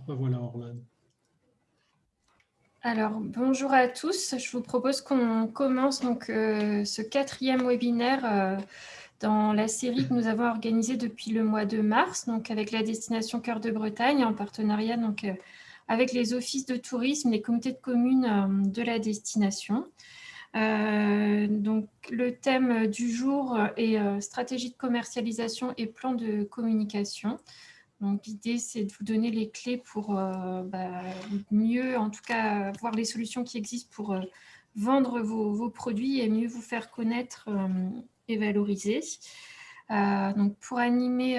Voilà, Orlane. Alors, bonjour à tous. Je vous propose qu'on commence donc ce 4e webinaire dans la série que nous avons organisée depuis le mois de mars, donc avec la destination Cœur de Bretagne, en partenariat donc avec les offices de tourisme, les comités de communes de la destination. Donc, le thème du jour est stratégie de commercialisation et plan de communication. Donc, l'idée, c'est de vous donner les clés pour mieux, en tout cas, voir les solutions qui existent pour vendre vos produits et mieux vous faire connaître et valoriser. Donc, pour animer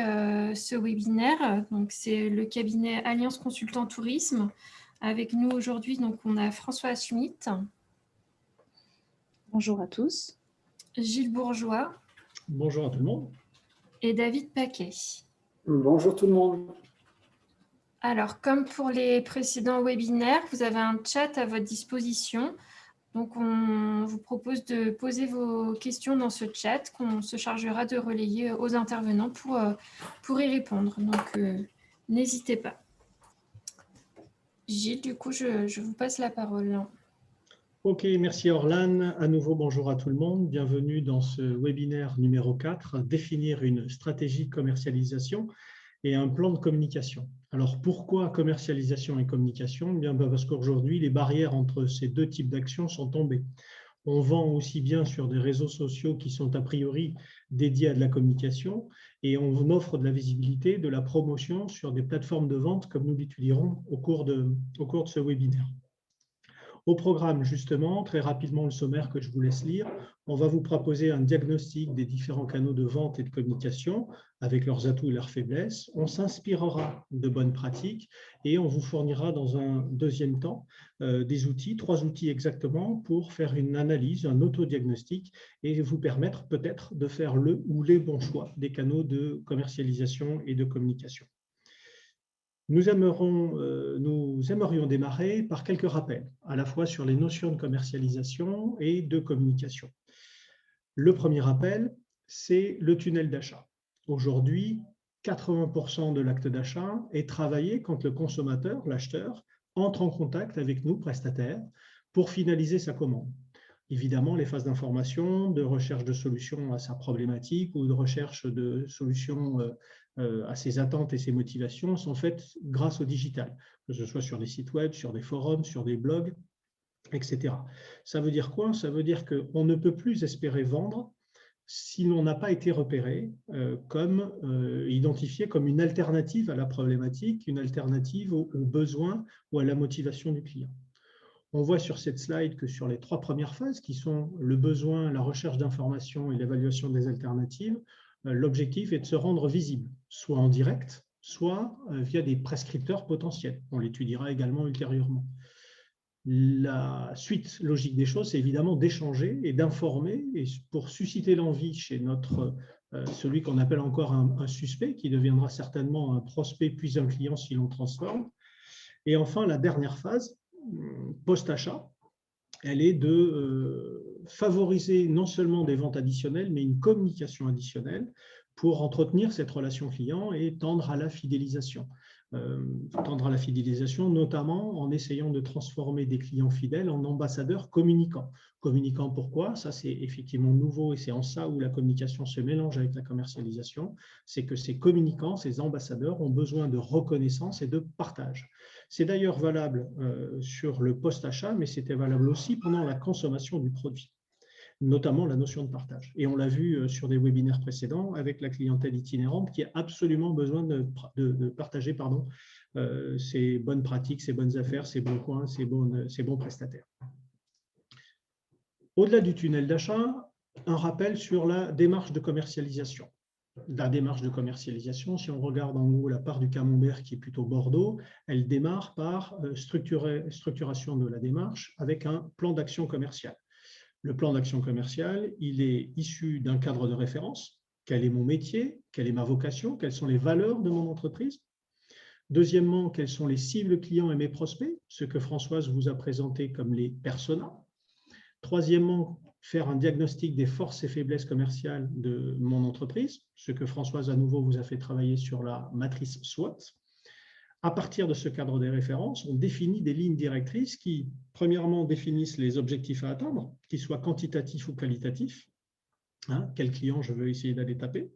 ce webinaire, c'est le cabinet Alliance Consultant Tourisme. Avec nous aujourd'hui, donc, on a François Schmitt. Bonjour à tous. Gilles Bourgeois. Bonjour à tout le monde. Et David Paquet. Bonjour tout le monde. Alors, comme pour les précédents webinaires, vous avez un chat à votre disposition. Donc, on vous propose de poser vos questions dans ce chat qu'on se chargera de relayer aux intervenants pour y répondre. Donc, n'hésitez pas. Gilles, du coup, je vous passe la parole. Ok, merci Orlane. À nouveau, bonjour à tout le monde. Bienvenue dans ce webinaire numéro 4, définir une stratégie de commercialisation et un plan de communication. Alors, pourquoi commercialisation et communication? Bien, parce qu'aujourd'hui, les barrières entre ces deux types d'actions sont tombées. On vend aussi bien sur des réseaux sociaux qui sont a priori dédiés à de la communication et on offre de la visibilité, de la promotion sur des plateformes de vente comme nous l'étudierons au cours de ce webinaire. Au programme, justement, très rapidement le sommaire que je vous laisse lire, on va vous proposer un diagnostic des différents canaux de vente et de communication avec leurs atouts et leurs faiblesses. On s'inspirera de bonnes pratiques et on vous fournira dans un deuxième temps des outils, 3 outils exactement, pour faire une analyse, un autodiagnostic et vous permettre peut-être de faire le ou les bons choix des canaux de commercialisation et de communication. Nous aimerions démarrer par quelques rappels, à la fois sur les notions de commercialisation et de communication. Le premier rappel, c'est le tunnel d'achat. Aujourd'hui, 80% de l'acte d'achat est travaillé quand le consommateur, l'acheteur, entre en contact avec nous, prestataires, pour finaliser sa commande. Évidemment, les phases d'information, de recherche de solutions à sa problématique ou de recherche de solutions à ses attentes et ses motivations sont faites grâce au digital, que ce soit sur des sites web, sur des forums, sur des blogs, etc. Ça veut dire quoi? Ça veut dire qu'on ne peut plus espérer vendre si l'on n'a pas été repéré, identifié comme une alternative à la problématique, une alternative aux besoins ou à la motivation du client. On voit sur cette slide que sur les 3 premières phases, qui sont le besoin, la recherche d'informations et l'évaluation des alternatives, l'objectif est de se rendre visible, soit en direct, soit via des prescripteurs potentiels. On l'étudiera également ultérieurement. La suite logique des choses, c'est évidemment d'échanger et d'informer et pour susciter l'envie chez celui qu'on appelle encore un suspect, qui deviendra certainement un prospect puis un client si l'on transforme. Et enfin, la dernière phase, post-achat, elle est de favoriser non seulement des ventes additionnelles, mais une communication additionnelle pour entretenir cette relation client et tendre à la fidélisation. Notamment en essayant de transformer des clients fidèles en ambassadeurs communicants. Communicants pourquoi? Ça, c'est effectivement nouveau et c'est en ça où la communication se mélange avec la commercialisation. C'est que ces communicants, ces ambassadeurs ont besoin de reconnaissance et de partage. C'est d'ailleurs valable sur le post-achat, mais c'était valable aussi pendant la consommation du produit, notamment la notion de partage. Et on l'a vu sur des webinaires précédents avec la clientèle itinérante qui a absolument besoin de partager ses bonnes pratiques, ses bonnes affaires, ses bons coins, ses bons prestataires. Au-delà du tunnel d'achat, un rappel sur la démarche de commercialisation. La démarche de commercialisation, si on regarde en haut la part du camembert qui est plutôt Bordeaux, elle démarre par structuration de la démarche avec un plan d'action commerciale. Le plan d'action commerciale, il est issu d'un cadre de référence. Quel est mon métier? Quelle est ma vocation? Quelles sont les valeurs de mon entreprise? Deuxièmement, quelles sont les cibles clients et mes prospects? Ce que Françoise vous a présenté comme les personas. Troisièmement, faire un diagnostic des forces et faiblesses commerciales de mon entreprise, ce que Françoise à nouveau vous a fait travailler sur la matrice SWOT. À partir de ce cadre des références, on définit des lignes directrices qui, premièrement, définissent les objectifs à atteindre, qu'ils soient quantitatifs ou qualitatifs. Quel client je veux essayer d'aller taper.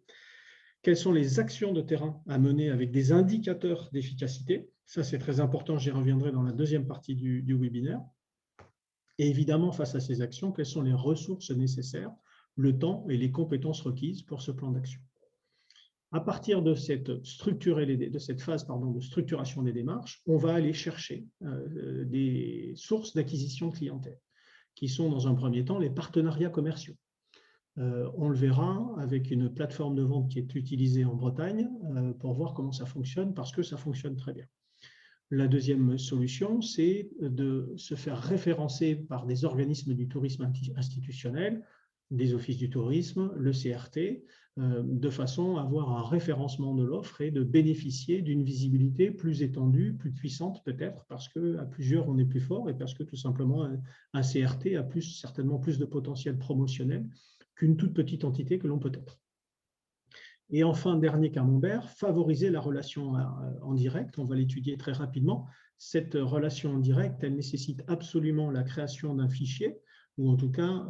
Quelles sont les actions de terrain à mener avec des indicateurs d'efficacité. Ça, c'est très important, j'y reviendrai dans la deuxième partie du webinaire. Et évidemment, face à ces actions, quelles sont les ressources nécessaires, le temps et les compétences requises pour ce plan d'action. À partir de cette phase de structuration des démarches, on va aller chercher des sources d'acquisition de clientèle, qui sont dans un premier temps les partenariats commerciaux. On le verra avec une plateforme de vente qui est utilisée en Bretagne pour voir comment ça fonctionne, parce que ça fonctionne très bien. La deuxième solution, c'est de se faire référencer par des organismes du tourisme institutionnel, des offices du tourisme, le CRT, de façon à avoir un référencement de l'offre et de bénéficier d'une visibilité plus étendue, plus puissante peut-être, parce qu'à plusieurs, on est plus fort et parce que tout simplement, un CRT a certainement plus de potentiel promotionnel qu'une toute petite entité que l'on peut être. Et enfin, dernier camembert, favoriser la relation en direct. On va l'étudier très rapidement. Cette relation en direct, elle nécessite absolument la création d'un fichier, ou en tout cas,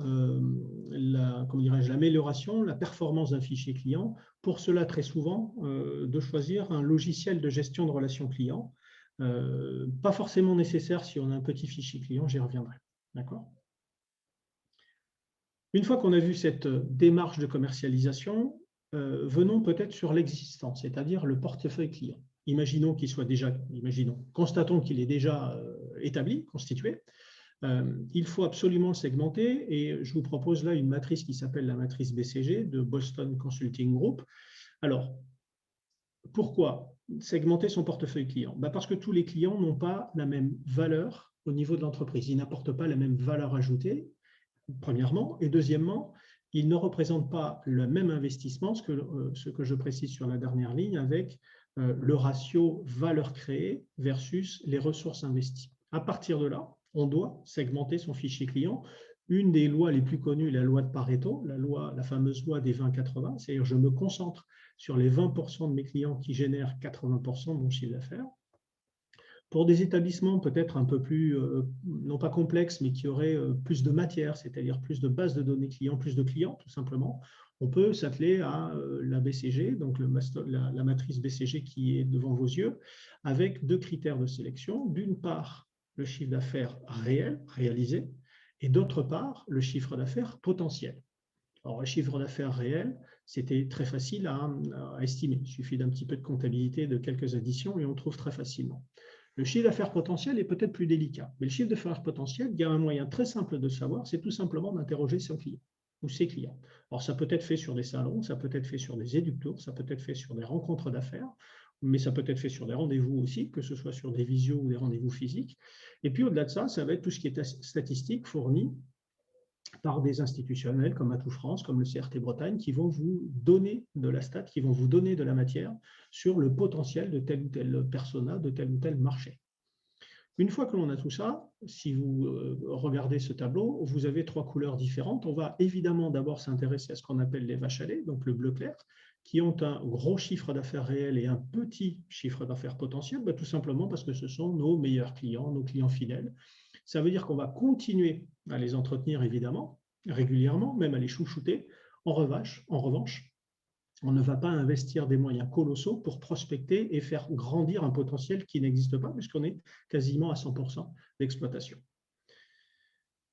l'amélioration, la performance d'un fichier client. Pour cela, très souvent, de choisir un logiciel de gestion de relations clients. Pas forcément nécessaire si on a un petit fichier client, j'y reviendrai. D'accord ? Une fois qu'on a vu cette démarche de commercialisation, venons peut-être sur l'existant, c'est-à-dire le portefeuille client. Constatons qu'il est déjà établi, constitué. Il faut absolument le segmenter et je vous propose là une matrice qui s'appelle la matrice BCG de Boston Consulting Group. Alors, pourquoi segmenter son portefeuille client? Parce que tous les clients n'ont pas la même valeur au niveau de l'entreprise. Ils n'apportent pas la même valeur ajoutée, premièrement, et deuxièmement, ils ne représentent pas le même investissement, ce que je précise sur la dernière ligne, avec le ratio valeur créée versus les ressources investies. À partir de là, on doit segmenter son fichier client. Une des lois les plus connues, la loi de Pareto, la fameuse loi des 20-80, c'est-à-dire je me concentre sur les 20% de mes clients qui génèrent 80% de mon chiffre d'affaires. Pour des établissements peut-être un peu plus, non pas complexes, mais qui auraient plus de matière, c'est-à-dire plus de bases de données clients, plus de clients tout simplement, on peut s'atteler à la BCG, donc la matrice BCG qui est devant vos yeux, avec deux critères de sélection. D'une part, le chiffre d'affaires réel, réalisé, et d'autre part, le chiffre d'affaires potentiel. Alors, le chiffre d'affaires réel, c'était très facile à estimer. Il suffit d'un petit peu de comptabilité, de quelques additions, et on trouve très facilement. Le chiffre d'affaires potentiel est peut-être plus délicat, mais le chiffre d'affaires potentiel, il y a un moyen très simple de savoir, c'est tout simplement d'interroger son client ou ses clients. Alors, ça peut être fait sur des salons, ça peut être fait sur des éducteurs, ça peut être fait sur des rencontres d'affaires, mais ça peut être fait sur des rendez-vous aussi, que ce soit sur des visios ou des rendez-vous physiques. Et puis, au-delà de ça, ça va être tout ce qui est statistique fourni par des institutionnels comme Atout France, comme le CRT Bretagne, qui vont vous donner de la stat, qui vont vous donner de la matière sur le potentiel de tel ou tel persona, de tel ou tel marché. Une fois que l'on a tout ça, si vous regardez ce tableau, vous avez trois couleurs différentes. On va évidemment d'abord s'intéresser à ce qu'on appelle les vaches à lait, donc le bleu clair, qui ont un gros chiffre d'affaires réel et un petit chiffre d'affaires potentiel, tout simplement parce que ce sont nos meilleurs clients, nos clients fidèles. Ça veut dire qu'on va continuer à les entretenir, évidemment, régulièrement, même à les chouchouter. En revanche, on ne va pas investir des moyens colossaux pour prospecter et faire grandir un potentiel qui n'existe pas, puisqu'on est quasiment à 100% d'exploitation.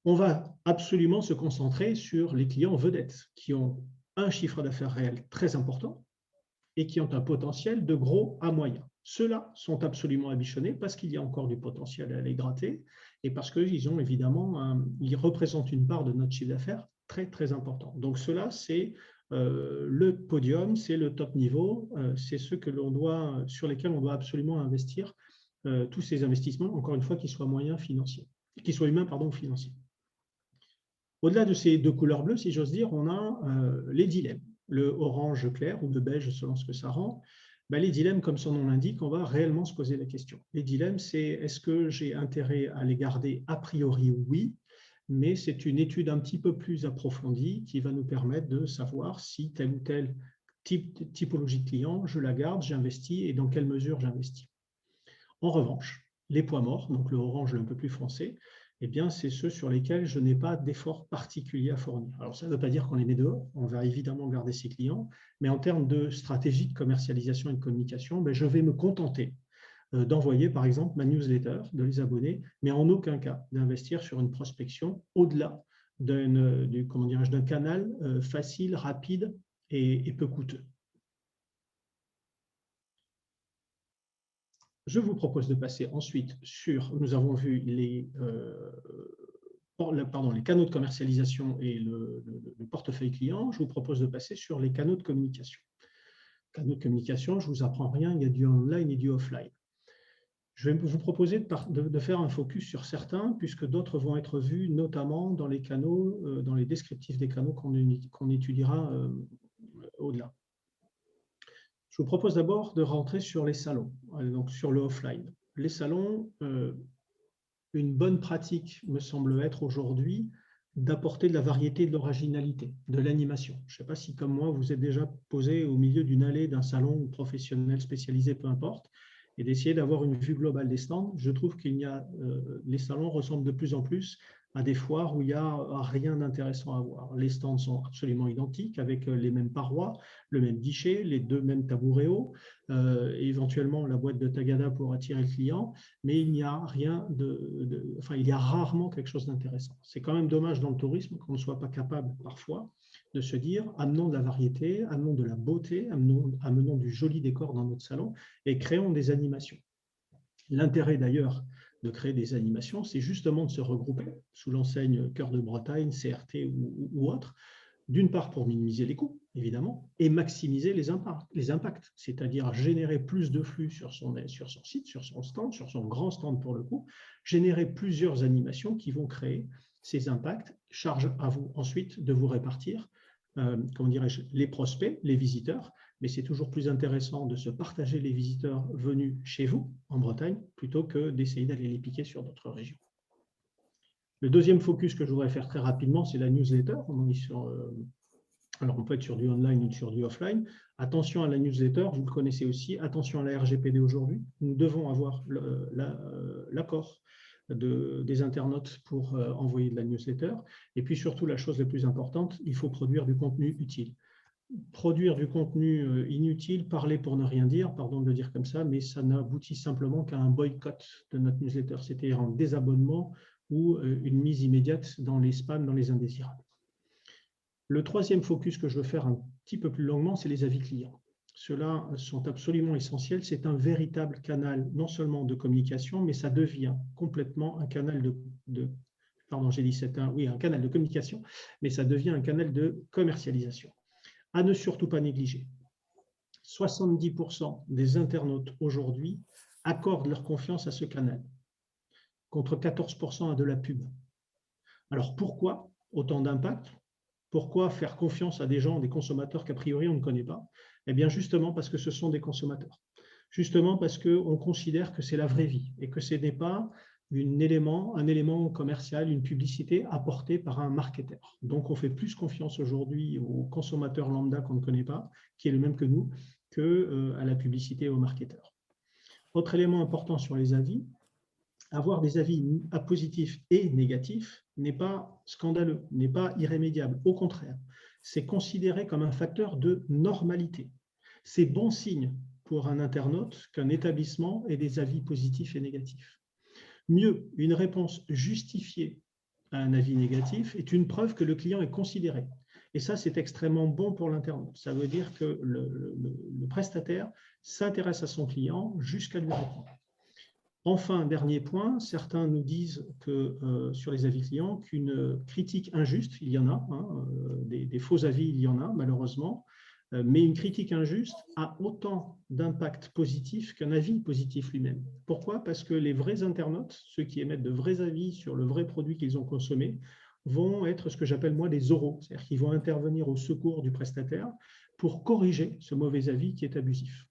On va absolument se concentrer sur les clients vedettes, qui ont un chiffre d'affaires réel très important et qui ont un potentiel de gros à moyen. Ceux-là sont absolument abichonnés parce qu'il y a encore du potentiel à les gratter et parce qu'ils ont évidemment, ils représentent une part de notre chiffre d'affaires très très important. Donc ceux-là, c'est le podium, c'est le top niveau, c'est ceux sur lesquels on doit absolument investir tous ces investissements, encore une fois, qu'ils soient moyens financiers, qu'ils soient humains, ou financiers. Au-delà de ces deux couleurs bleues, si j'ose dire, on a les dilemmes. Le orange clair ou le beige selon ce que ça rend. Les dilemmes, comme son nom l'indique, on va réellement se poser la question. Les dilemmes, c'est est-ce que j'ai intérêt à les garder a priori? Oui, mais c'est une étude un petit peu plus approfondie qui va nous permettre de savoir si tel ou tel typologie de client, je la garde, j'investis et dans quelle mesure j'investis. En revanche, les points morts, donc le orange un peu plus foncé, eh bien, c'est ceux sur lesquels je n'ai pas d'effort particulier à fournir. Alors, ça ne veut pas dire qu'on les met dehors, on va évidemment garder ces clients, mais en termes de stratégie de commercialisation et de communication, je vais me contenter d'envoyer, par exemple, ma newsletter, de les abonner, mais en aucun cas d'investir sur une prospection au-delà d'un canal facile, rapide et peu coûteux. Je vous propose de passer ensuite sur, nous avons vu les canaux de commercialisation et le portefeuille client. Je vous propose de passer sur les canaux de communication. Canaux de communication, je ne vous apprends rien, il y a du online et du offline. Je vais vous proposer de faire un focus sur certains, puisque d'autres vont être vus, notamment dans les canaux, dans les descriptifs des canaux qu'on étudiera au-delà. Je vous propose d'abord de rentrer sur les salons, donc sur le offline. Les salons, une bonne pratique me semble être aujourd'hui d'apporter de la variété, de l'originalité, de l'animation. Je ne sais pas si, comme moi, vous êtes déjà posé au milieu d'une allée d'un salon professionnel spécialisé, peu importe, et d'essayer d'avoir une vue globale des stands. Je trouve les salons ressemblent de plus en plus à des foires où il n'y a rien d'intéressant à voir. Les stands sont absolument identiques, avec les mêmes parois, le même guichet, les deux mêmes tabourets hauts, éventuellement la boîte de tagada pour attirer le client, mais il n'y a il y a rarement quelque chose d'intéressant. C'est quand même dommage dans le tourisme qu'on ne soit pas capable parfois de se dire amenons de la variété, amenons de la beauté, amenons du joli décor dans notre salon et créons des animations. L'intérêt d'ailleurs de créer des animations, c'est justement de se regrouper sous l'enseigne Cœur de Bretagne, CRT ou autre, d'une part pour minimiser les coûts, évidemment, et maximiser les impacts, c'est-à-dire générer plus de flux sur son site, sur son stand, sur son grand stand pour le coup, générer plusieurs animations qui vont créer ces impacts. Charge à vous ensuite de vous répartir, les prospects, les visiteurs, mais c'est toujours plus intéressant de se partager les visiteurs venus chez vous, en Bretagne, plutôt que d'essayer d'aller les piquer sur d'autres régions. Le deuxième focus que je voudrais faire très rapidement, c'est la newsletter. Alors, on peut être sur du online ou sur du offline. Attention à la newsletter, vous le connaissez aussi. Attention à la RGPD aujourd'hui. Nous devons avoir l'accord des internautes pour envoyer de la newsletter. Et puis surtout, la chose la plus importante, il faut produire du contenu utile. Produire du contenu inutile, parler pour ne rien dire, pardon de le dire comme ça, mais ça n'aboutit simplement qu'à un boycott de notre newsletter, c'est-à-dire un désabonnement ou une mise immédiate dans les spams, dans les indésirables. Le troisième focus que je veux faire un petit peu plus longuement, c'est les avis clients. Ceux-là sont absolument essentiels. C'est un véritable canal, non seulement de communication, mais ça devient complètement un canal un canal de communication, mais ça devient un canal de commercialisation. À ne surtout pas négliger. 70% des internautes aujourd'hui accordent leur confiance à ce canal, contre 14% à de la pub. Alors pourquoi autant d'impact? Pourquoi faire confiance à des gens, des consommateurs qu'a priori on ne connaît pas? Eh bien justement parce que ce sont des consommateurs. Justement parce qu'on considère que c'est la vraie vie et que ce n'est pas un élément commercial, une publicité apportée par un marketeur. Donc on fait plus confiance aujourd'hui aux consommateurs lambda qu'on ne connaît pas, qui est le même que nous, qu'à la publicité et aux marketeurs. Autre élément important sur les avis, avoir des avis positifs et négatifs n'est pas scandaleux, n'est pas irrémédiable. Au contraire, c'est considéré comme un facteur de normalité. C'est bon signe pour un internaute qu'un établissement ait des avis positifs et négatifs. Mieux, une réponse justifiée à un avis négatif est une preuve que le client est considéré. Et ça, c'est extrêmement bon pour l'internaute. Ça veut dire que le prestataire s'intéresse à son client jusqu'à lui répondre. Enfin, dernier point, certains nous disent que sur les avis clients, qu'une critique injuste, il y en a, des faux avis, il y en a malheureusement, mais une critique injuste a autant d'impact positif qu'un avis positif lui-même. Pourquoi? Parce que les vrais internautes, ceux qui émettent de vrais avis sur le vrai produit qu'ils ont consommé, vont être ce que j'appelle moi des oraux, c'est-à-dire qu'ils vont intervenir au secours du prestataire pour corriger ce mauvais avis qui est abusif.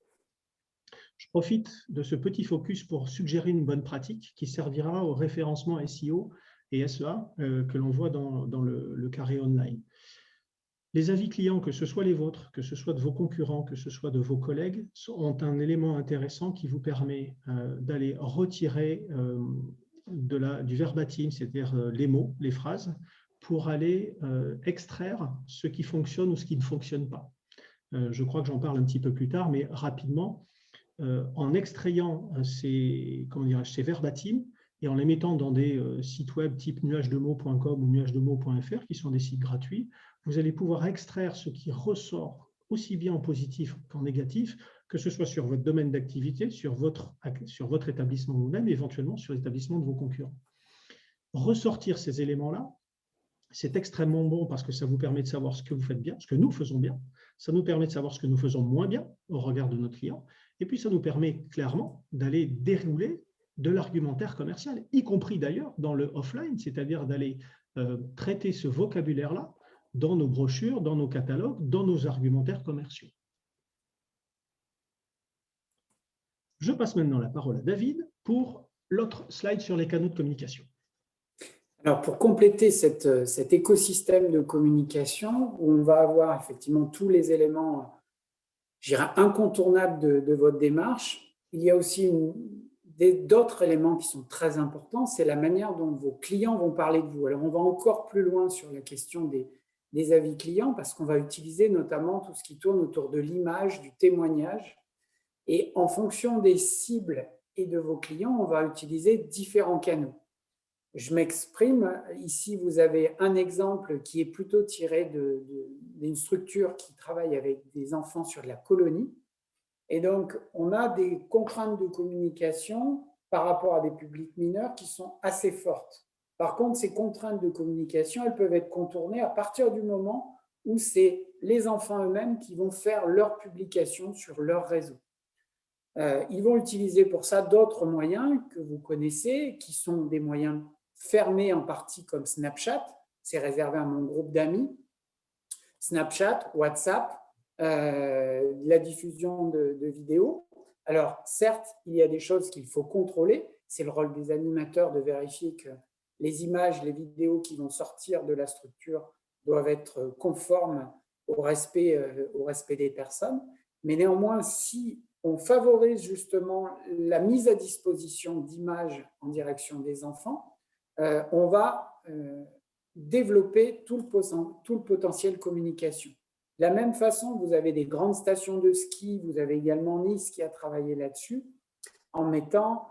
Je profite de ce petit focus pour suggérer une bonne pratique qui servira au référencement SEO et SEA que l'on voit dans le carré online. Les avis clients, que ce soit les vôtres, que ce soit de vos concurrents, que ce soit de vos collègues, ont un élément intéressant qui vous permet d'aller retirer du verbatim, c'est-à-dire les mots, les phrases, pour aller extraire ce qui fonctionne ou ce qui ne fonctionne pas. Je crois que j'en parle un petit peu plus tard, mais rapidement, en extrayant ces verbatims et en les mettant dans des sites web type nuagedemots.com ou nuagedemots.fr, qui sont des sites gratuits, vous allez pouvoir extraire ce qui ressort aussi bien en positif qu'en négatif, que ce soit sur votre domaine d'activité, sur votre établissement vous-même, éventuellement sur l'établissement de vos concurrents. Ressortir ces éléments-là, c'est extrêmement bon parce que ça vous permet de savoir ce que vous faites bien, ce que nous faisons bien. Ça nous permet de savoir ce que nous faisons moins bien au regard de notre client. Et puis, ça nous permet clairement d'aller dérouler de l'argumentaire commercial, y compris d'ailleurs dans le offline, c'est-à-dire d'aller traiter ce vocabulaire-là dans nos brochures, dans nos catalogues, dans nos argumentaires commerciaux. Je passe maintenant la parole à David pour l'autre slide sur les canaux de communication. Alors, pour compléter cet écosystème de communication, où on va avoir effectivement tous les éléments, je dirais, incontournables de votre démarche, il y a aussi d'autres éléments qui sont très importants, c'est la manière dont vos clients vont parler de vous. Alors, on va encore plus loin sur la question des avis clients, parce qu'on va utiliser notamment tout ce qui tourne autour de l'image, du témoignage. Et en fonction des cibles et de vos clients, on va utiliser différents canaux. Je m'exprime. Ici, vous avez un exemple qui est plutôt tiré d'une structure qui travaille avec des enfants sur de la colonie. Et donc, on a des contraintes de communication par rapport à des publics mineurs qui sont assez fortes. Par contre, ces contraintes de communication, elles peuvent être contournées à partir du moment où c'est les enfants eux-mêmes qui vont faire leur publication sur leur réseau. Ils vont utiliser pour ça d'autres moyens que vous connaissez, qui sont des moyens fermés en partie comme Snapchat, c'est réservé à mon groupe d'amis, Snapchat, WhatsApp, la diffusion de vidéos. Alors, certes, il y a des choses qu'il faut contrôler, c'est le rôle des animateurs de vérifier que les images, les vidéos qui vont sortir de la structure doivent être conformes au respect des personnes. Mais néanmoins, si on favorise justement la mise à disposition d'images en direction des enfants, on va développer tout le potentiel communication. De la même façon, vous avez des grandes stations de ski, vous avez également Nice qui a travaillé là-dessus, en mettant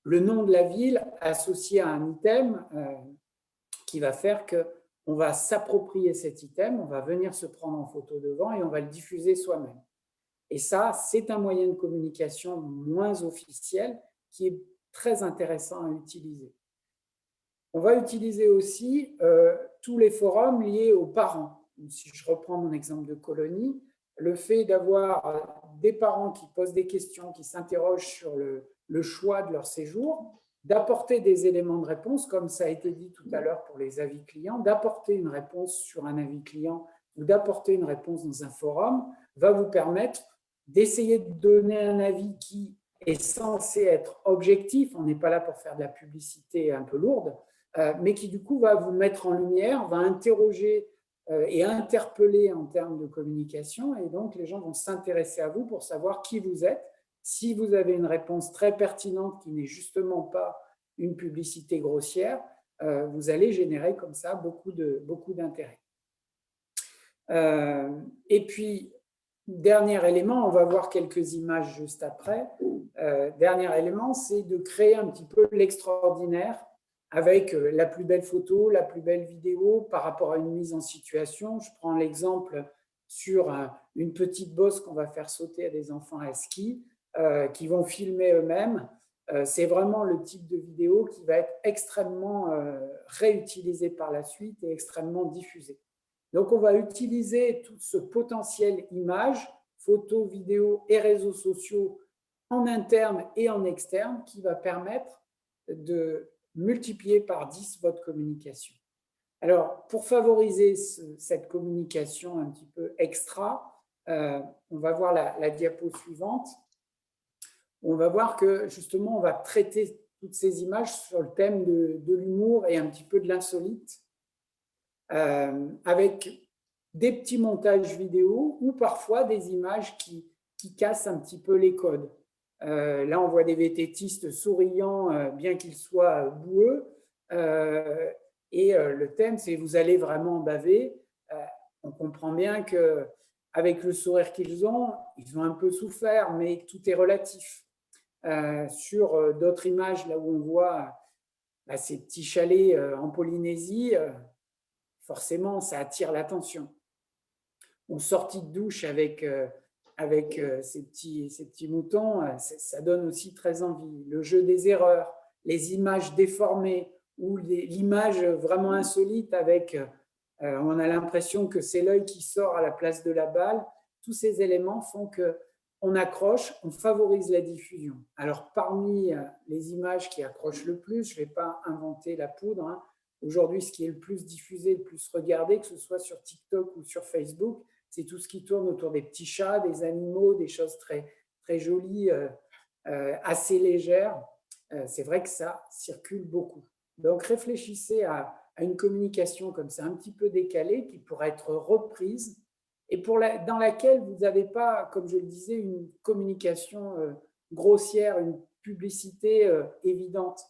le nom de la ville associé à un item qui va faire qu'on va s'approprier cet item, on va venir se prendre en photo devant et on va le diffuser soi-même. Et ça, c'est un moyen de communication moins officiel qui est très intéressant à utiliser. On va utiliser aussi tous les forums liés aux parents. Si je reprends mon exemple de colonie, le fait d'avoir des parents qui posent des questions, qui s'interrogent sur le choix de leur séjour, d'apporter des éléments de réponse, comme ça a été dit tout à l'heure pour les avis clients, d'apporter une réponse sur un avis client ou d'apporter une réponse dans un forum, va vous permettre d'essayer de donner un avis qui est censé être objectif. On n'est pas là pour faire de la publicité un peu lourde, mais qui du coup va vous mettre en lumière, va interroger et interpeller en termes de communication. Et donc, les gens vont s'intéresser à vous pour savoir qui vous êtes. Si vous avez une réponse très pertinente qui n'est justement pas une publicité grossière, vous allez générer comme ça beaucoup d'intérêt. Et puis, dernier élément, on va voir quelques images juste après. Dernier élément, c'est de créer un petit peu l'extraordinaire avec la plus belle photo, la plus belle vidéo par rapport à une mise en situation. Je prends l'exemple sur une petite bosse qu'on va faire sauter à des enfants à ski qui vont filmer eux-mêmes. C'est vraiment le type de vidéo qui va être extrêmement réutilisé par la suite et extrêmement diffusé. Donc, on va utiliser tout ce potentiel image, photos, vidéos et réseaux sociaux en interne et en externe qui va permettre de multiplier par 10 votre communication. Alors, pour favoriser cette communication un petit peu extra, on va voir la diapo suivante. On va voir que justement, on va traiter toutes ces images sur le thème de l'humour et un petit peu de l'insolite, avec des petits montages vidéo ou parfois des images qui cassent un petit peu les codes. Là, on voit des vététistes souriants, bien qu'ils soient boueux. Et le thème, c'est « Vous allez vraiment baver ». On comprend bien qu'avec le sourire qu'ils ont un peu souffert, mais tout est relatif. Sur d'autres images, là où on voit ces petits chalets en Polynésie, forcément, ça attire l'attention. Ou sortie de douche avec ces petits moutons, ça donne aussi très envie. Le jeu des erreurs, les images déformées ou l'image vraiment insolite avec, on a l'impression que c'est l'œil qui sort à la place de la balle. Tous ces éléments font qu'on accroche, on favorise la diffusion. Alors, parmi les images qui accrochent le plus, je ne vais pas inventer la poudre, hein. Aujourd'hui, ce qui est le plus diffusé, le plus regardé, que ce soit sur TikTok ou sur Facebook, c'est tout ce qui tourne autour des petits chats, des animaux, des choses très, très jolies, assez légères. C'est vrai que ça circule beaucoup. Donc, réfléchissez à une communication comme ça, un petit peu décalée, qui pourrait être reprise et dans laquelle vous n'avez pas, comme je le disais, une communication grossière, une publicité évidente.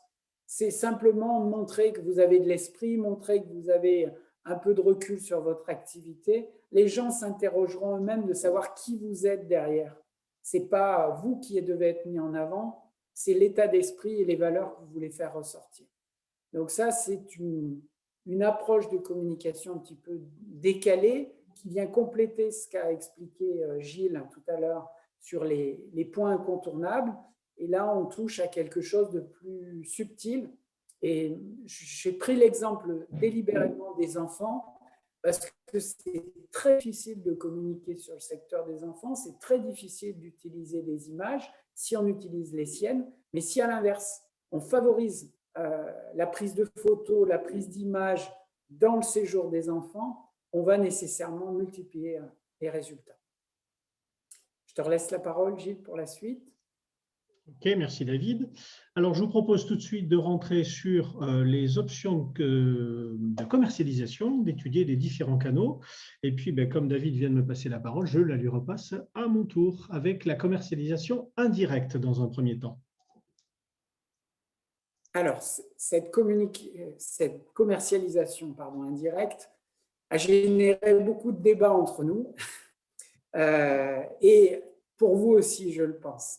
C'est simplement montrer que vous avez de l'esprit, montrer que vous avez un peu de recul sur votre activité. Les gens s'interrogeront eux-mêmes de savoir qui vous êtes derrière. Ce n'est pas vous qui devez être mis en avant, c'est l'état d'esprit et les valeurs que vous voulez faire ressortir. Donc ça, c'est une approche de communication un petit peu décalée qui vient compléter ce qu'a expliqué Gilles tout à l'heure sur les points incontournables. Et là, on touche à quelque chose de plus subtil. Et j'ai pris l'exemple délibérément des enfants parce que c'est très difficile de communiquer sur le secteur des enfants, c'est très difficile d'utiliser des images si on utilise les siennes, mais si à l'inverse, on favorise la prise de photos, la prise d'images dans le séjour des enfants, on va nécessairement multiplier les résultats. Je te relaisse la parole, Gilles, pour la suite. Ok, merci David. Alors, je vous propose tout de suite de rentrer sur les options de commercialisation, d'étudier les différents canaux. Et puis, comme David vient de me passer la parole, je la lui repasse à mon tour avec la commercialisation indirecte dans un premier temps. Alors, cette commercialisation indirecte a généré beaucoup de débats entre nous et pour vous aussi, je le pense.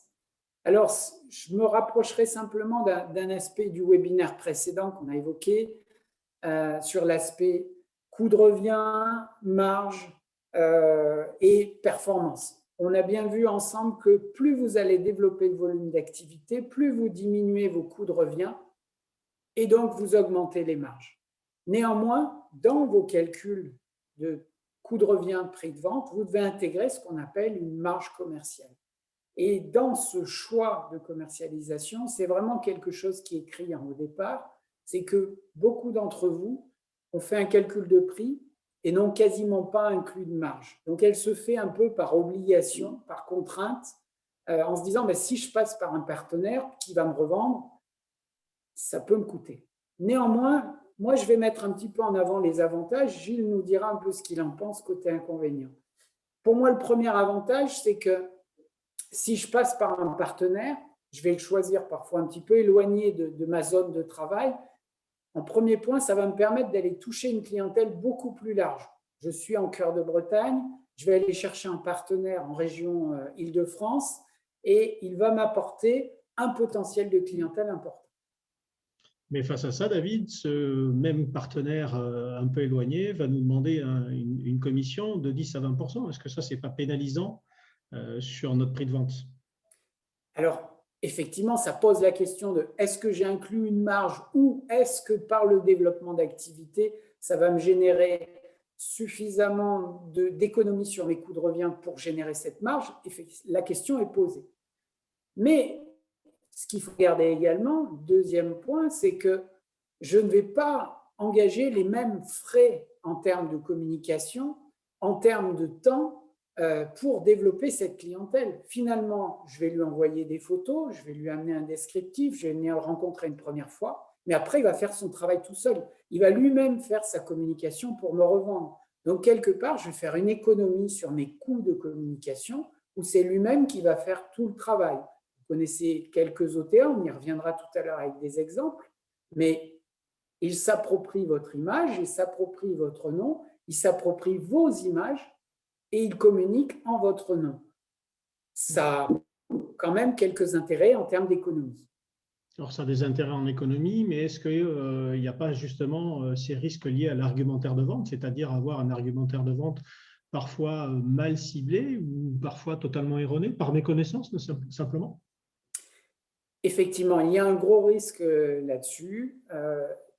Alors, je me rapprocherai simplement d'un aspect du webinaire précédent qu'on a évoqué sur l'aspect coût de revient, marge et performance. On a bien vu ensemble que plus vous allez développer le volume d'activité, plus vous diminuez vos coûts de revient et donc vous augmentez les marges. Néanmoins, dans vos calculs de coût de revient, prix de vente, vous devez intégrer ce qu'on appelle une marge commerciale. Et dans ce choix de commercialisation, c'est vraiment quelque chose qui est écrit au départ, c'est que beaucoup d'entre vous ont fait un calcul de prix et n'ont quasiment pas inclus de marge. Donc, elle se fait un peu par obligation, par contrainte, en se disant si je passe par un partenaire qui va me revendre, ça peut me coûter. Néanmoins, moi, je vais mettre un petit peu en avant les avantages. Gilles nous dira un peu ce qu'il en pense côté inconvénient. Pour moi, le premier avantage, c'est que si je passe par un partenaire, je vais le choisir parfois un petit peu éloigné de ma zone de travail. En premier point, ça va me permettre d'aller toucher une clientèle beaucoup plus large. Je suis en cœur de Bretagne, je vais aller chercher un partenaire en région Île-de-France et il va m'apporter un potentiel de clientèle important. Mais face à ça, David, ce même partenaire un peu éloigné va nous demander une commission de 10 à 20%. Est-ce que ça, ce n'est pas pénalisant sur notre prix de vente? Alors, effectivement, ça pose la question de est-ce que j'ai inclus une marge ou est-ce que par le développement d'activité, ça va me générer suffisamment d'économies sur mes coûts de revient pour générer cette marge? La question est posée. Mais ce qu'il faut regarder également, deuxième point, c'est que je ne vais pas engager les mêmes frais en termes de communication, en termes de temps, pour développer cette clientèle. Finalement, je vais lui envoyer des photos, je vais lui amener un descriptif, je vais venir le rencontrer une première fois, mais après, il va faire son travail tout seul. Il va lui-même faire sa communication pour me revendre. Donc, quelque part, je vais faire une économie sur mes coûts de communication où c'est lui-même qui va faire tout le travail. Vous connaissez quelques OTA, on y reviendra tout à l'heure avec des exemples, mais il s'approprie votre image, il s'approprie votre nom, il s'approprie vos images et il communique en votre nom. Ça a quand même quelques intérêts en termes d'économie. Alors, ça a des intérêts en économie, mais est-ce qu'il n'y a pas justement ces risques liés à l'argumentaire de vente, c'est-à-dire avoir un argumentaire de vente parfois mal ciblé ou parfois totalement erroné, par méconnaissance simplement? Effectivement, il y a un gros risque là-dessus,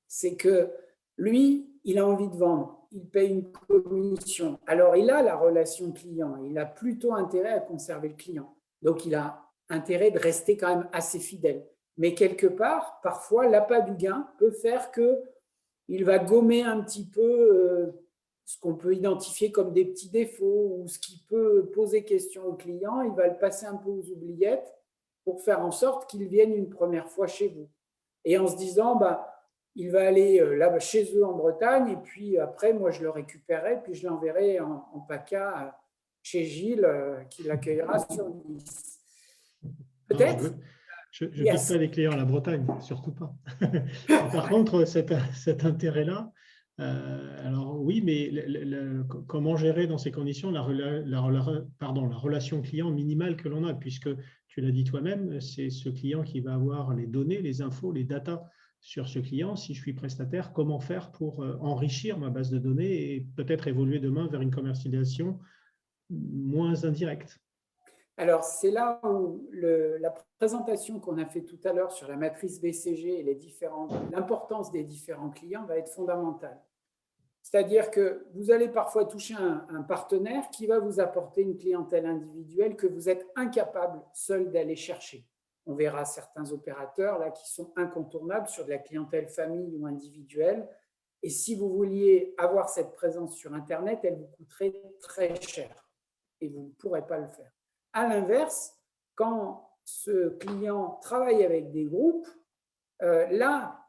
c'est que lui, il a envie de vendre, il paye une commission. Alors, il a la relation client, il a plutôt intérêt à conserver le client. Donc, il a intérêt de rester quand même assez fidèle. Mais quelque part, parfois, l'appât du gain peut faire qu'il va gommer un petit peu ce qu'on peut identifier comme des petits défauts ou ce qui peut poser question au client, il va le passer un peu aux oubliettes pour faire en sorte qu'il vienne une première fois chez vous. Et en se disant, il va aller là chez eux en Bretagne, et puis après, moi, je le récupérerai, puis je l'enverrai en PACA chez Gilles, qui l'accueillera sur Nice. Peut-être. Je ne pique pas les clients à la Bretagne, surtout pas. Par contre, cet intérêt-là, alors oui, mais comment gérer dans ces conditions la relation client minimale que l'on a, puisque tu l'as dit toi-même, c'est ce client qui va avoir les données, les infos, les datas sur ce client. Si je suis prestataire, comment faire pour enrichir ma base de données et peut-être évoluer demain vers une commercialisation moins indirecte? Alors, c'est là où la présentation qu'on a fait tout à l'heure sur la matrice BCG et l'importance des différents clients va être fondamentale. C'est-à-dire que vous allez parfois toucher un partenaire qui va vous apporter une clientèle individuelle que vous êtes incapable seul d'aller chercher. On verra certains opérateurs là qui sont incontournables sur de la clientèle famille ou individuelle. Et si vous vouliez avoir cette présence sur Internet, elle vous coûterait très cher et vous ne pourrez pas le faire. À l'inverse, quand ce client travaille avec des groupes, là,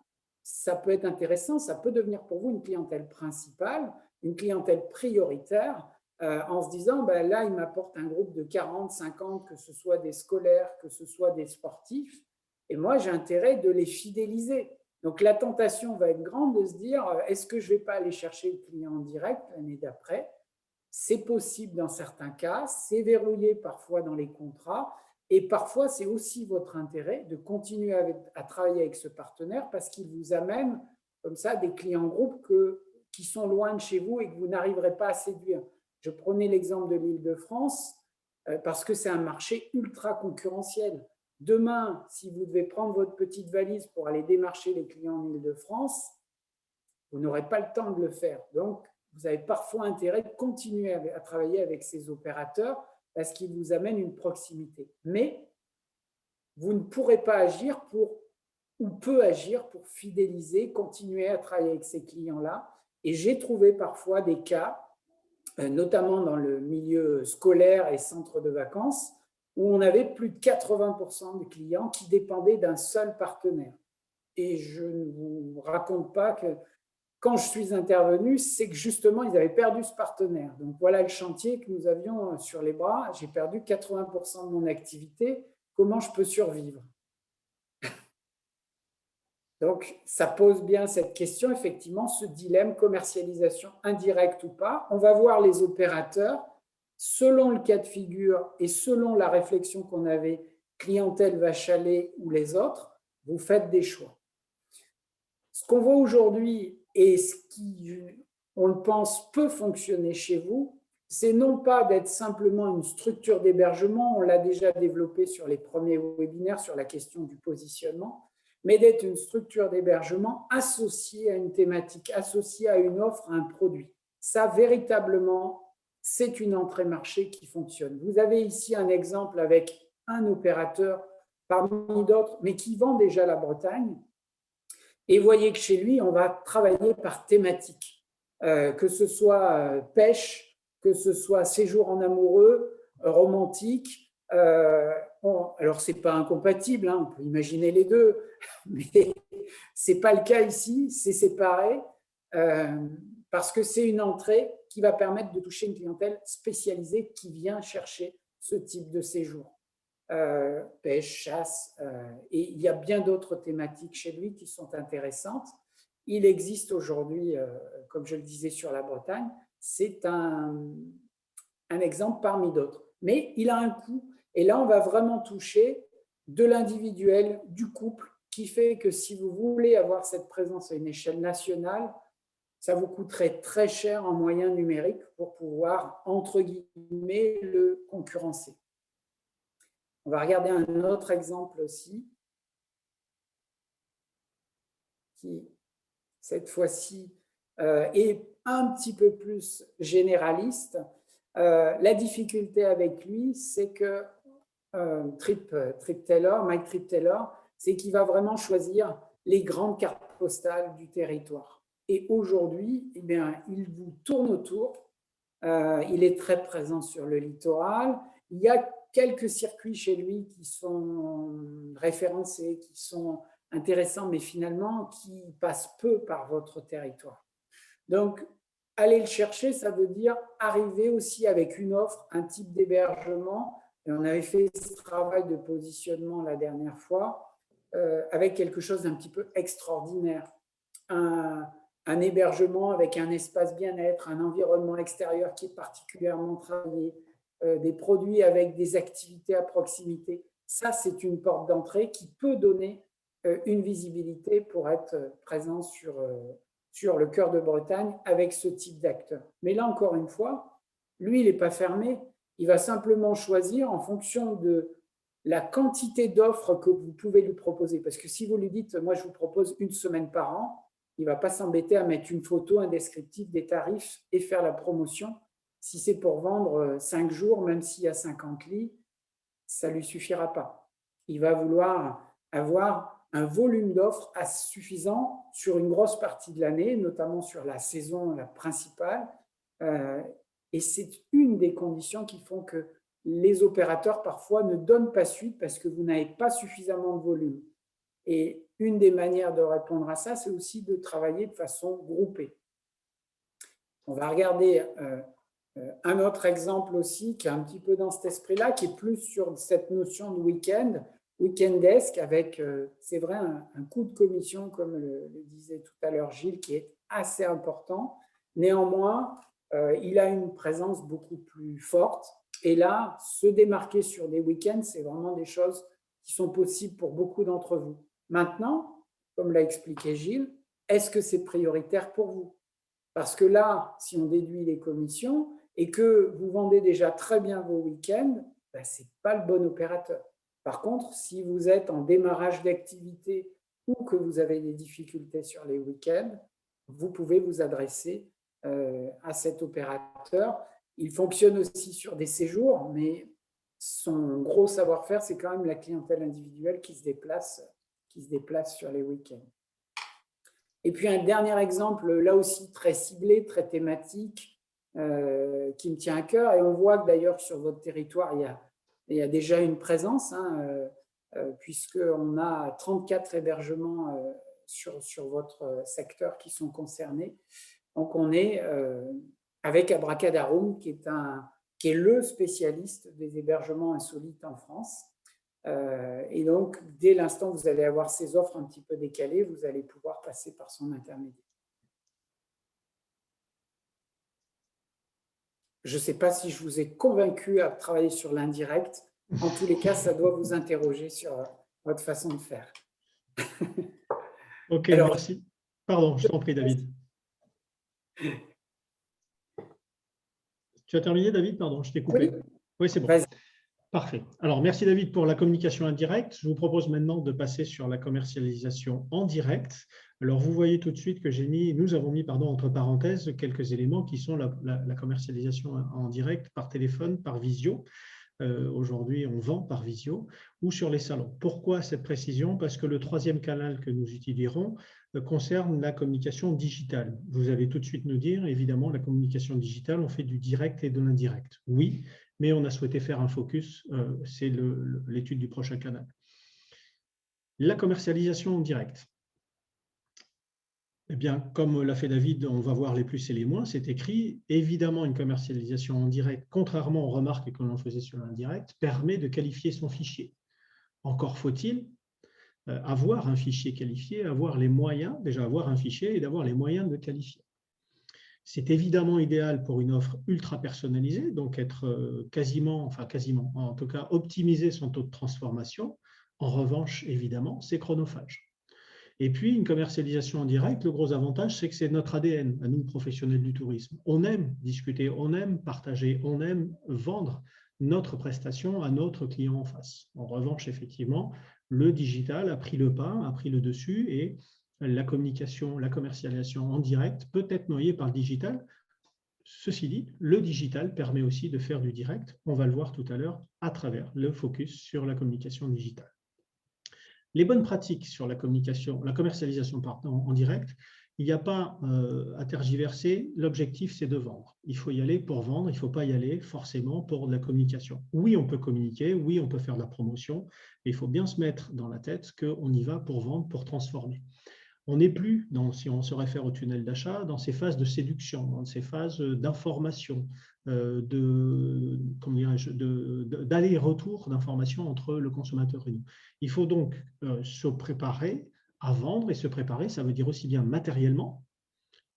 ça peut être intéressant, ça peut devenir pour vous une clientèle principale, une clientèle prioritaire, en se disant, là, il m'apporte un groupe de 40, 50, que ce soit des scolaires, que ce soit des sportifs, et moi, j'ai intérêt de les fidéliser. Donc, la tentation va être grande de se dire, est-ce que je ne vais pas aller chercher le client en direct l'année d'après? C'est possible dans certains cas, c'est verrouillé parfois dans les contrats, et parfois c'est aussi votre intérêt de continuer à travailler avec ce partenaire parce qu'il vous amène comme ça des clients groupes qui sont loin de chez vous et que vous n'arriverez pas à séduire. Je prenais l'exemple de l'Île-de-France parce que c'est un marché ultra concurrentiel. Demain, si vous devez prendre votre petite valise pour aller démarcher les clients en Île-de-France, vous n'aurez pas le temps de le faire. Donc, vous avez parfois intérêt de continuer à travailler avec ces opérateurs parce qu'ils vous amènent une proximité. Mais vous ne pourrez pas agir ou peu agir pour fidéliser, continuer à travailler avec ces clients-là. Et j'ai trouvé parfois des cas, notamment dans le milieu scolaire et centre de vacances, où on avait plus de 80% de clients qui dépendaient d'un seul partenaire. Et je ne vous raconte pas que quand je suis intervenu, c'est que justement, ils avaient perdu ce partenaire. Donc, voilà le chantier que nous avions sur les bras. J'ai perdu 80% de mon activité. Comment je peux survivre? Donc, ça pose bien cette question, effectivement, ce dilemme commercialisation indirecte ou pas. On va voir les opérateurs, selon le cas de figure et selon la réflexion qu'on avait, clientèle vache à lait ou les autres, vous faites des choix. Ce qu'on voit aujourd'hui et ce qui, on le pense, peut fonctionner chez vous, c'est non pas d'être simplement une structure d'hébergement, on l'a déjà développé sur les premiers webinaires sur la question du positionnement, mais d'être une structure d'hébergement associée à une thématique, associée à une offre, à un produit. Ça, véritablement, c'est une entrée marché qui fonctionne. Vous avez ici un exemple avec un opérateur parmi d'autres, mais qui vend déjà la Bretagne. Et voyez que chez lui, on va travailler par thématique, que ce soit pêche, que ce soit séjour en amoureux, romantique. Alors, ce n'est pas incompatible, hein, on peut imaginer les deux, mais ce n'est pas le cas ici, c'est séparé parce que c'est une entrée qui va permettre de toucher une clientèle spécialisée qui vient chercher ce type de séjour. Pêche, chasse, et il y a bien d'autres thématiques chez lui qui sont intéressantes. Il existe aujourd'hui, comme je le disais sur la Bretagne, c'est un exemple parmi d'autres. Mais il a un coût, et là on va vraiment toucher de l'individuel, du couple, qui fait que si vous voulez avoir cette présence à une échelle nationale, ça vous coûterait très cher en moyens numériques pour pouvoir, entre guillemets, le concurrencer. On va regarder un autre exemple aussi, qui, cette fois-ci, est un petit peu plus généraliste. La difficulté avec lui, c'est que Mike Trip Taylor, c'est qu'il va vraiment choisir les grandes cartes postales du territoire. Et aujourd'hui, eh bien, il vous tourne autour. Il est très présent sur le littoral. Il y a quelques circuits chez lui qui sont référencés, qui sont intéressants, mais finalement qui passent peu par votre territoire. Donc, aller le chercher, ça veut dire arriver aussi avec une offre, un type d'hébergement. Et on avait fait ce travail de positionnement la dernière fois, avec quelque chose d'un petit peu extraordinaire. Un hébergement avec un espace bien-être, un environnement extérieur qui est particulièrement travaillé, des produits avec des activités à proximité. Ça, c'est une porte d'entrée qui peut donner une visibilité pour être présent sur le cœur de Bretagne avec ce type d'acteur. Mais là, encore une fois, lui, il n'est pas fermé. Il va simplement choisir en fonction de la quantité d'offres que vous pouvez lui proposer. Parce que si vous lui dites, moi, je vous propose une semaine par an, il ne va pas s'embêter à mettre une photo, un descriptif, des tarifs et faire la promotion. Si c'est pour vendre 5 jours, même s'il y a 50 lits, ça ne lui suffira pas. Il va vouloir avoir un volume d'offres suffisant sur une grosse partie de l'année, notamment sur la saison la principale. Et c'est une des conditions qui font que les opérateurs parfois ne donnent pas suite parce que vous n'avez pas suffisamment de volume. Et une des manières de répondre à ça, c'est aussi de travailler de façon groupée. On va regarder un autre exemple aussi qui est un petit peu dans cet esprit-là, qui est plus sur cette notion de week-endesque, avec, c'est vrai, un coût de commission, comme le disait tout à l'heure Gilles, qui est assez important. Néanmoins, il a une présence beaucoup plus forte. Et là, se démarquer sur des week-ends, c'est vraiment des choses qui sont possibles pour beaucoup d'entre vous. Maintenant, comme l'a expliqué Gilles, est-ce que c'est prioritaire pour vous? Parce que là, si on déduit les commissions et que vous vendez déjà très bien vos week-ends, ben, ce n'est pas le bon opérateur. Par contre, si vous êtes en démarrage d'activité ou que vous avez des difficultés sur les week-ends, vous pouvez vous adresser à cet opérateur. Il fonctionne aussi sur des séjours, mais son gros savoir-faire, c'est quand même la clientèle individuelle qui se déplace sur les week-ends. Et puis un dernier exemple, là aussi très ciblé, très thématique, qui me tient à cœur. Et on voit que d'ailleurs sur votre territoire, il y a déjà une présence, puisqu'on a 34 hébergements sur votre secteur qui sont concernés. Donc on est avec Abracadarum, qui est le spécialiste des hébergements insolites en France. Et donc, dès l'instant où vous allez avoir ces offres un petit peu décalées, vous allez pouvoir passer par son intermédiaire. Je ne sais pas si je vous ai convaincu à travailler sur l'indirect. En tous les cas, ça doit vous interroger sur votre façon de faire. Ok, alors, merci. Pardon, je t'en prie, David. Tu as terminé, David? Pardon, je t'ai coupé. Oui, c'est bon. Parfait. Alors, merci David pour la communication indirecte. Je vous propose maintenant de passer sur la commercialisation en direct. Alors, vous voyez tout de suite que nous avons mis entre parenthèses quelques éléments qui sont la commercialisation en direct par téléphone, par visio. Aujourd'hui, on vend par visio ou sur les salons. Pourquoi cette précision? Parce que le troisième canal que nous utiliserons concerne la communication digitale. Vous allez tout de suite nous dire, évidemment, la communication digitale, on fait du direct et de l'indirect. Oui, mais on a souhaité faire un focus, c'est l'étude du prochain canal. La commercialisation en direct. Eh bien, comme l'a fait David, on va voir les plus et les moins. C'est écrit, évidemment, une commercialisation en direct, contrairement aux remarques que l'on faisait sur l'indirect, permet de qualifier son fichier. Encore faut-il avoir un fichier qualifié, avoir les moyens, déjà avoir un fichier et d'avoir les moyens de le qualifier. C'est évidemment idéal pour une offre ultra personnalisée, donc être quasiment, en tout cas optimiser son taux de transformation. En revanche, évidemment, c'est chronophage. Et puis, une commercialisation en direct, le gros avantage, c'est que c'est notre ADN, à nous, professionnels du tourisme. On aime discuter, on aime partager, on aime vendre notre prestation à notre client en face. En revanche, effectivement, le digital a pris le pas, a pris le dessus et la communication, la commercialisation en direct peut être noyée par le digital. Ceci dit, le digital permet aussi de faire du direct. On va le voir tout à l'heure à travers le focus sur la communication digitale. Les bonnes pratiques sur la commercialisation en direct, il n'y a pas à tergiverser. L'objectif, c'est de vendre. Il faut y aller pour vendre, il ne faut pas y aller forcément pour de la communication. Oui, on peut communiquer, oui, on peut faire de la promotion, mais il faut bien se mettre dans la tête qu'on y va pour vendre, pour transformer. On n'est plus, si on se réfère au tunnel d'achat, dans ces phases de séduction, dans ces phases d'information, d'aller-retour d'informations entre le consommateur et nous. Il faut donc se préparer à vendre, et se préparer, ça veut dire aussi bien matériellement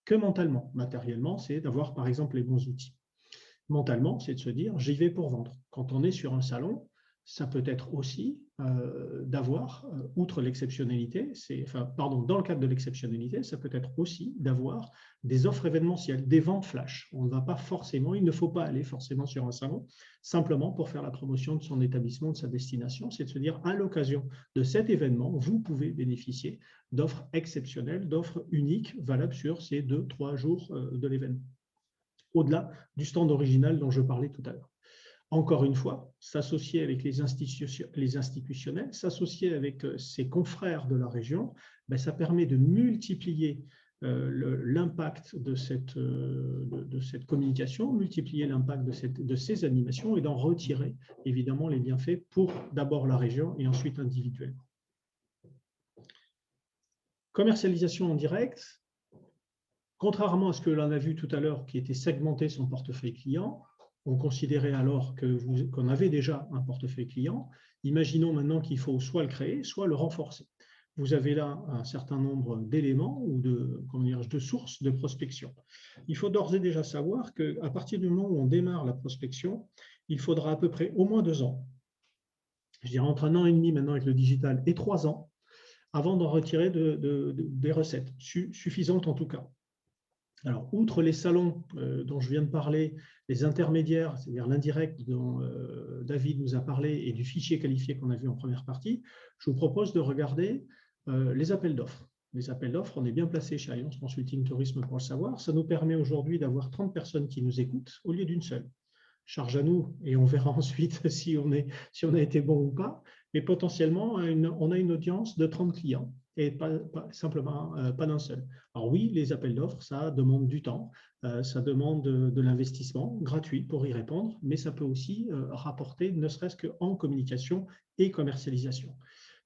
que mentalement. Matériellement, c'est d'avoir par exemple les bons outils. Mentalement, c'est de se dire, j'y vais pour vendre. Quand on est sur un salon, ça peut être aussi d'avoir, outre l'exceptionnalité, dans le cadre de l'exceptionnalité, ça peut être aussi d'avoir des offres événementielles, des ventes flash. On ne va pas forcément, il ne faut pas aller forcément sur un salon simplement pour faire la promotion de son établissement, de sa destination. C'est de se dire, à l'occasion de cet événement, vous pouvez bénéficier d'offres exceptionnelles, d'offres uniques, valables sur ces 2-3 jours de l'événement, au-delà du stand original dont je parlais tout à l'heure. Encore une fois, s'associer avec les institutionnels, s'associer avec ses confrères de la région, ça permet de multiplier l'impact de cette communication, multiplier l'impact de ces animations et d'en retirer évidemment les bienfaits pour d'abord la région et ensuite individuellement. Commercialisation en direct, contrairement à ce que l'on a vu tout à l'heure qui était segmenter son portefeuille client, on considérait alors qu'on avait déjà un portefeuille client. Imaginons maintenant qu'il faut soit le créer, soit le renforcer. Vous avez là un certain nombre d'éléments ou de sources de prospection. Il faut d'ores et déjà savoir qu'à partir du moment où on démarre la prospection, il faudra à peu près au moins 2 ans, je dirais entre 1 an et demi maintenant avec le digital et 3 ans, avant d'en retirer des recettes, suffisantes en tout cas. Alors, outre les salons dont je viens de parler, les intermédiaires, c'est-à-dire l'indirect dont David nous a parlé et du fichier qualifié qu'on a vu en première partie, je vous propose de regarder les appels d'offres. Les appels d'offres, on est bien placé chez Alliance Consulting Tourisme pour le savoir. Ça nous permet aujourd'hui d'avoir 30 personnes qui nous écoutent au lieu d'une seule. Charge à nous et on verra ensuite si on a été bon ou pas. Mais potentiellement, on a une audience de 30 clients et simplement pas d'un seul. Alors oui, les appels d'offres, ça demande du temps, ça demande de l'investissement gratuit pour y répondre, mais ça peut aussi rapporter, ne serait-ce qu'en communication et commercialisation.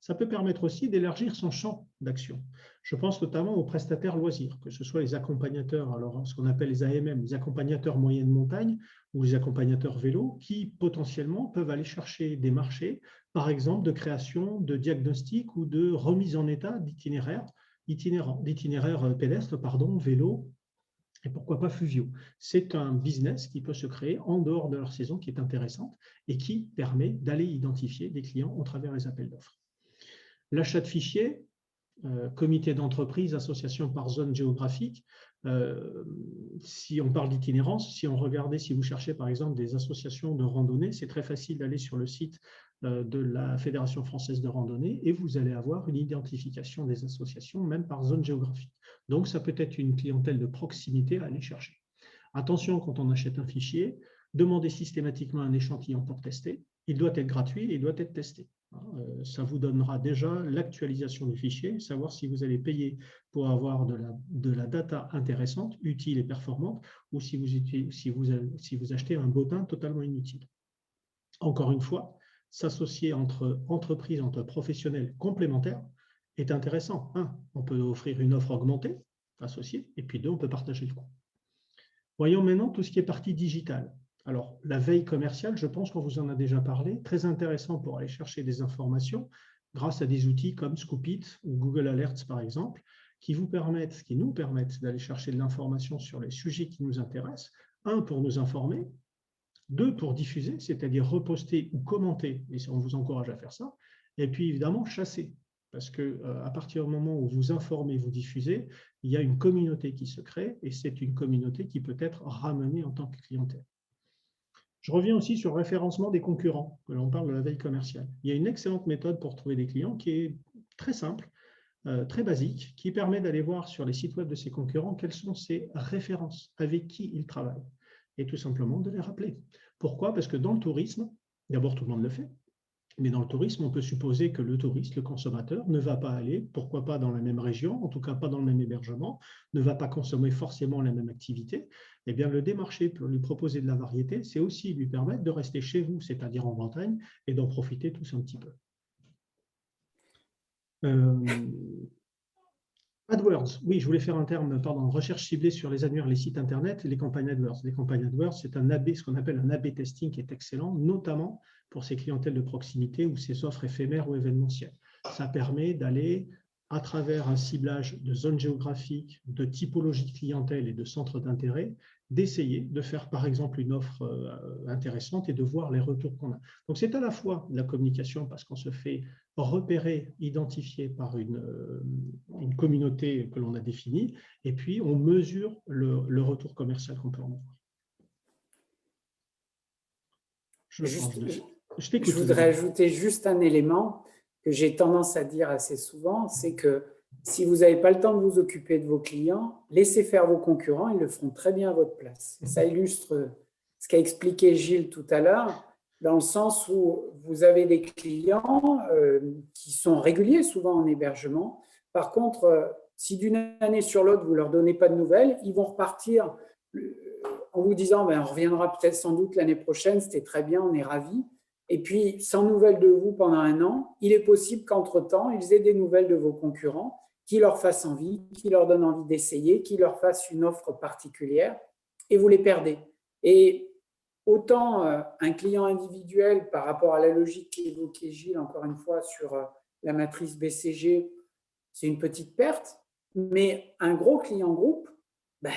Ça peut permettre aussi d'élargir son champ d'action. Je pense notamment aux prestataires loisirs, que ce soit les accompagnateurs, alors ce qu'on appelle les AMM, les accompagnateurs moyenne montagne ou les accompagnateurs vélo, qui potentiellement peuvent aller chercher des marchés, par exemple de création de diagnostic ou de remise en état d'itinéraires pédestres, vélo, et pourquoi pas fluviaux. C'est un business qui peut se créer en dehors de leur saison, qui est intéressante et qui permet d'aller identifier des clients au travers des appels d'offres. L'achat de fichiers, comité d'entreprise, association par zone géographique. Si on parle d'itinérance, si vous cherchez par exemple des associations de randonnée, c'est très facile d'aller sur le site de la Fédération française de randonnée et vous allez avoir une identification des associations, même par zone géographique. Donc, ça peut être une clientèle de proximité à aller chercher. Attention, quand on achète un fichier, demandez systématiquement un échantillon pour tester. Il doit être gratuit et il doit être testé. Ça vous donnera déjà l'actualisation du fichier, savoir si vous allez payer pour avoir de la data intéressante, utile et performante, ou si vous achetez un bottin totalement inutile. Encore une fois, s'associer entre entreprises, entre professionnels complémentaires est intéressant. On peut offrir une offre augmentée, associé, et puis 2, on peut partager le coût. Voyons maintenant tout ce qui est partie digitale. Alors, la veille commerciale, je pense qu'on vous en a déjà parlé, très intéressant pour aller chercher des informations grâce à des outils comme Scoopit ou Google Alerts, par exemple, qui nous permettent d'aller chercher de l'information sur les sujets qui nous intéressent. 1, pour nous informer, 2, pour diffuser, c'est-à-dire reposter ou commenter, et on vous encourage à faire ça, et puis évidemment chasser, parce qu'à partir du moment où vous informez, vous diffusez, il y a une communauté qui se crée, et c'est une communauté qui peut être ramenée en tant que clientèle. Je reviens aussi sur le référencement des concurrents, que l'on parle de la veille commerciale. Il y a une excellente méthode pour trouver des clients qui est très simple, très basique, qui permet d'aller voir sur les sites web de ses concurrents quelles sont ces références, avec qui ils travaillent, et tout simplement de les rappeler. Pourquoi? Parce que dans le tourisme, d'abord tout le monde le fait, mais dans le tourisme, on peut supposer que le touriste, le consommateur, ne va pas aller, pourquoi pas dans la même région, en tout cas pas dans le même hébergement, ne va pas consommer forcément la même activité. Eh bien, le démarcher pour lui proposer de la variété, c'est aussi lui permettre de rester chez vous, c'est-à-dire en Bretagne, et d'en profiter tous un petit peu. AdWords, oui, je voulais faire un terme, recherche ciblée sur les annuaires, les sites Internet et les campagnes AdWords. Les campagnes AdWords, c'est ce qu'on appelle un A/B testing qui est excellent, notamment pour ces clientèles de proximité ou ces offres éphémères ou événementielles. Ça permet d'aller, à travers un ciblage de zones géographiques, de typologie de clientèle et de centres d'intérêt, d'essayer de faire par exemple une offre intéressante et de voir les retours qu'on a. Donc c'est à la fois de la communication parce qu'on se fait repérer, identifier par une communauté que l'on a définie, et puis on mesure le retour commercial qu'on peut en avoir. Je voudrais ajouter juste un élément que j'ai tendance à dire assez souvent, c'est que si vous n'avez pas le temps de vous occuper de vos clients, laissez faire vos concurrents, ils le feront très bien à votre place. Ça illustre ce qu'a expliqué Gilles tout à l'heure, dans le sens où vous avez des clients qui sont réguliers, souvent en hébergement. Par contre, si d'une année sur l'autre, vous ne leur donnez pas de nouvelles, ils vont repartir en vous disant on reviendra peut-être sans doute l'année prochaine, c'était très bien, on est ravis. Et puis, sans nouvelles de vous pendant un an, il est possible qu'entre-temps, ils aient des nouvelles de vos concurrents qui leur fassent envie, qui leur donnent envie d'essayer, qui leur fassent une offre particulière, et vous les perdez. Et autant un client individuel par rapport à la logique qu'évoquait Gilles, encore une fois, sur la matrice BCG, c'est une petite perte, mais un gros client groupe,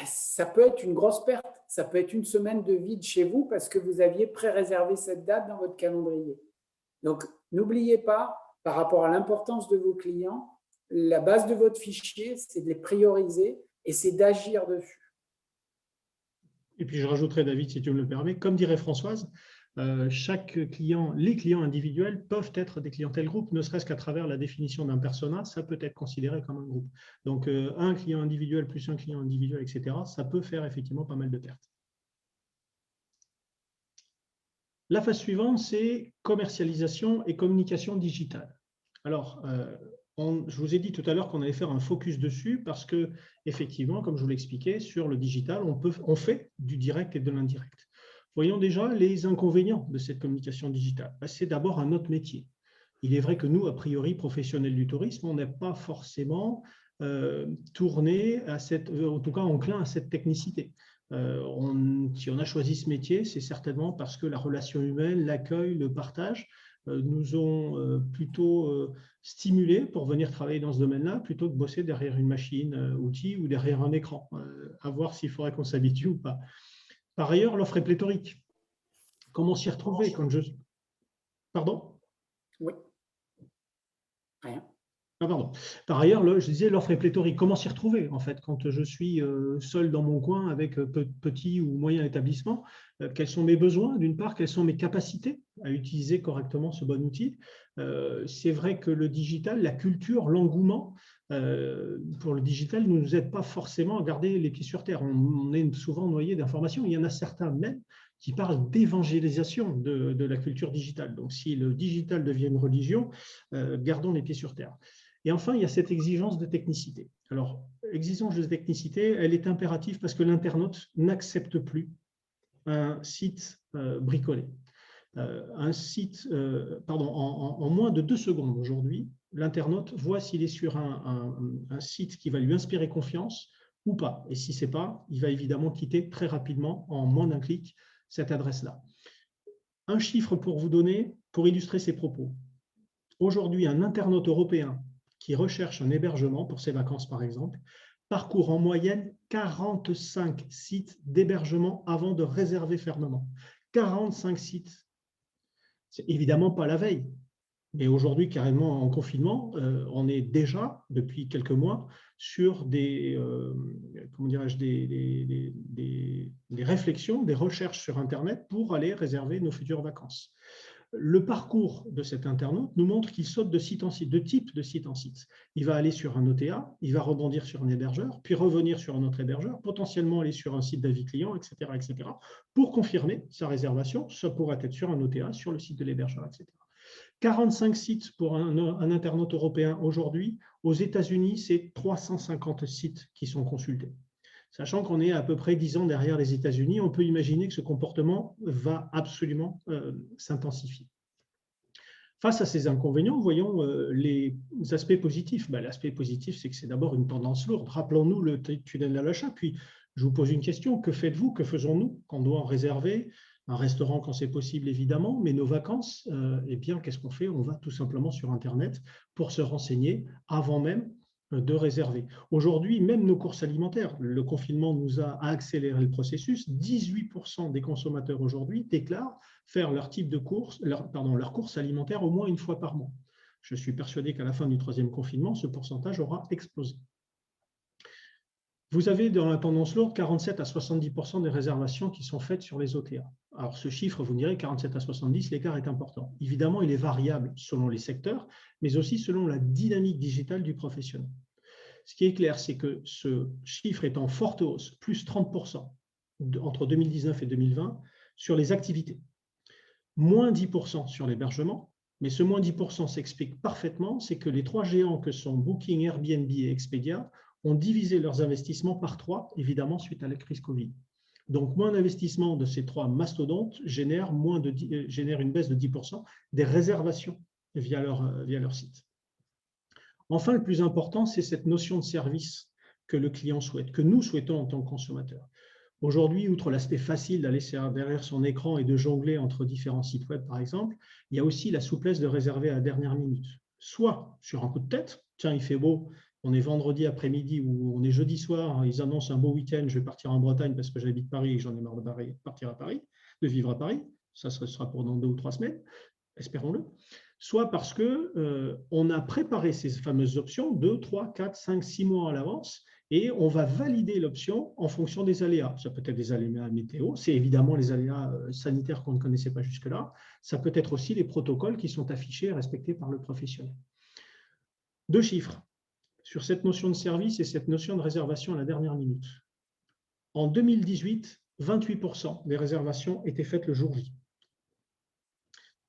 ça peut être une grosse perte. Ça peut être une semaine de vide chez vous parce que vous aviez pré-réservé cette date dans votre calendrier. Donc, n'oubliez pas, par rapport à l'importance de vos clients, la base de votre fichier, c'est de les prioriser et c'est d'agir dessus. Et puis, je rajouterai, David, si tu me le permets, comme dirait Françoise, les clients individuels peuvent être des clientèles groupes, ne serait-ce qu'à travers la définition d'un persona, ça peut être considéré comme un groupe. Donc, un client individuel plus un client individuel, etc., ça peut faire effectivement pas mal de pertes. La phase suivante, c'est commercialisation et communication digitale. Alors, je vous ai dit tout à l'heure qu'on allait faire un focus dessus parce que, effectivement, comme je vous l'expliquais, sur le digital, on fait du direct et de l'indirect. Voyons déjà les inconvénients de cette communication digitale. C'est d'abord un autre métier. Il est vrai que nous, a priori, professionnels du tourisme, on n'est pas forcément tourné en tout cas enclin à cette technicité. Si on a choisi ce métier, c'est certainement parce que la relation humaine, l'accueil, le partage nous ont plutôt stimulés pour venir travailler dans ce domaine-là, plutôt que bosser derrière une machine, outil ou derrière un écran. À voir s'il faudrait qu'on s'habitue ou pas. Par ailleurs, l'offre est pléthorique. Comment s'y retrouver quand je... Pardon? Oui. Rien. Ah, pardon. Par ailleurs, je disais, l'offre est pléthorique. Comment s'y retrouver, en fait, quand je suis seul dans mon coin avec petit ou moyen établissement? Quels sont mes besoins, d'une part? Quelles sont mes capacités à utiliser correctement ce bon outil? C'est vrai que le digital, la culture, l'engouement pour le digital ne nous aide pas forcément à garder les pieds sur terre. On est souvent noyé d'informations. Il y en a certains même qui parlent d'évangélisation de la culture digitale. Donc, si le digital devient une religion, gardons les pieds sur terre. Et enfin, il y a cette exigence de technicité. Alors, l'exigence de technicité, elle est impérative parce que l'internaute n'accepte plus un site bricolé. En moins de 2 secondes aujourd'hui, l'internaute voit s'il est sur un site qui va lui inspirer confiance ou pas. Et si ce n'est pas, il va évidemment quitter très rapidement, en moins d'un clic, cette adresse-là. Un chiffre pour vous donner, pour illustrer ces propos. Aujourd'hui, un internaute européen qui recherche un hébergement pour ses vacances, par exemple, parcourt en moyenne 45 sites d'hébergement avant de réserver fermement. 45 sites. C'est évidemment pas la veille. Mais aujourd'hui, carrément en confinement, on est déjà, depuis quelques mois, sur des réflexions, des recherches sur Internet pour aller réserver nos futures vacances. Le parcours de cet internaute nous montre qu'il saute de site en site, de type de site en site. Il va aller sur un OTA, il va rebondir sur un hébergeur, puis revenir sur un autre hébergeur, potentiellement aller sur un site d'avis client, etc., pour confirmer sa réservation. Ça pourrait être sur un OTA, sur le site de l'hébergeur, etc. 45 sites pour un internaute européen aujourd'hui. Aux États-Unis, c'est 350 sites qui sont consultés. Sachant qu'on est à peu près 10 ans derrière les États-Unis, on peut imaginer que ce comportement va absolument s'intensifier. Face à ces inconvénients, voyons les aspects positifs. L'aspect positif, c'est que c'est d'abord une tendance lourde. Rappelons-nous le tunnel à l'achat. Puis, je vous pose une question. Que faites-vous, que faisons-nous quand on doit réserver un restaurant quand c'est possible, évidemment, mais nos vacances, eh bien, qu'est-ce qu'on fait? On va tout simplement sur Internet pour se renseigner avant même de réserver. Aujourd'hui, même nos courses alimentaires, le confinement nous a accéléré le processus. 18% des consommateurs aujourd'hui déclarent faire leur type de course, leur course alimentaire au moins une fois par mois. Je suis persuadé qu'à la fin du 3e confinement, ce pourcentage aura explosé. Vous avez dans la tendance lourde 47 à 70% des réservations qui sont faites sur les OTA. Alors ce chiffre, vous me direz 47 à 70, l'écart est important. Évidemment, il est variable selon les secteurs, mais aussi selon la dynamique digitale du professionnel. Ce qui est clair, c'est que ce chiffre est en forte hausse, plus 30% entre 2019 et 2020 sur les activités. Moins 10% sur l'hébergement, mais ce moins 10% s'explique parfaitement, c'est que les 3 géants que sont Booking, Airbnb et Expedia ont divisé leurs investissements par 3, évidemment, suite à la crise Covid. Donc, moins d'investissement de ces 3 mastodontes génère une baisse de 10% des réservations via leur site. Enfin, le plus important, c'est cette notion de service que le client souhaite, que nous souhaitons en tant que consommateurs. Aujourd'hui, outre l'aspect facile d'aller derrière son écran et de jongler entre différents sites web, par exemple, il y a aussi la souplesse de réserver à la dernière minute. Soit sur un coup de tête, tiens, il fait beau, on est vendredi après-midi ou on est jeudi soir, ils annoncent un beau week-end, je vais partir en Bretagne parce que j'habite Paris et j'en ai marre de partir à Paris, de vivre à Paris. Ça sera pour dans 2 ou 3 semaines, espérons-le. Soit parce qu'on a préparé ces fameuses options 2, 3, 4, 5, 6 mois à l'avance et on va valider l'option en fonction des aléas. Ça peut être des aléas météo, c'est évidemment les aléas sanitaires qu'on ne connaissait pas jusque-là. Ça peut être aussi les protocoles qui sont affichés et respectés par le professionnel. 2 chiffres sur cette notion de service et cette notion de réservation à la dernière minute. En 2018, 28% des réservations étaient faites le jour J.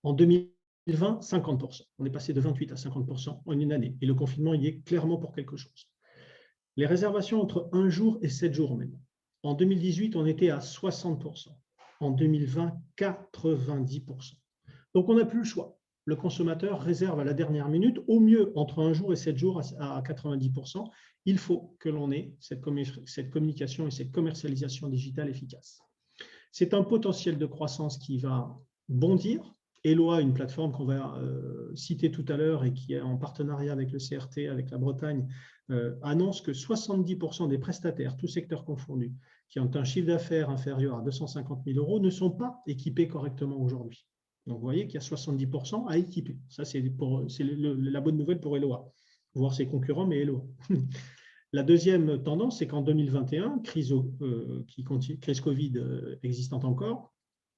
En 2020, 50%. On est passé de 28 à 50% en une année. Et le confinement y est clairement pour quelque chose. Les réservations entre 1 jour et 7 jours maintenant. En 2018, on était à 60%. En 2020, 90%. Donc, on n'a plus le choix. Le consommateur réserve à la dernière minute, au mieux entre 1 jour et 7 jours à 90%. Il faut que l'on ait cette communication et cette commercialisation digitale efficace. C'est un potentiel de croissance qui va bondir. Eloa, une plateforme qu'on va citer tout à l'heure et qui est en partenariat avec le CRT, avec la Bretagne, annonce que 70% des prestataires, tous secteurs confondus, qui ont un chiffre d'affaires inférieur à 250 000 € ne sont pas équipés correctement aujourd'hui. Donc, vous voyez qu'il y a 70% à équiper. Ça, c'est la bonne nouvelle pour Eloa, voire ses concurrents, mais Eloa. La deuxième tendance, c'est qu'en 2021, crise Covid existante encore,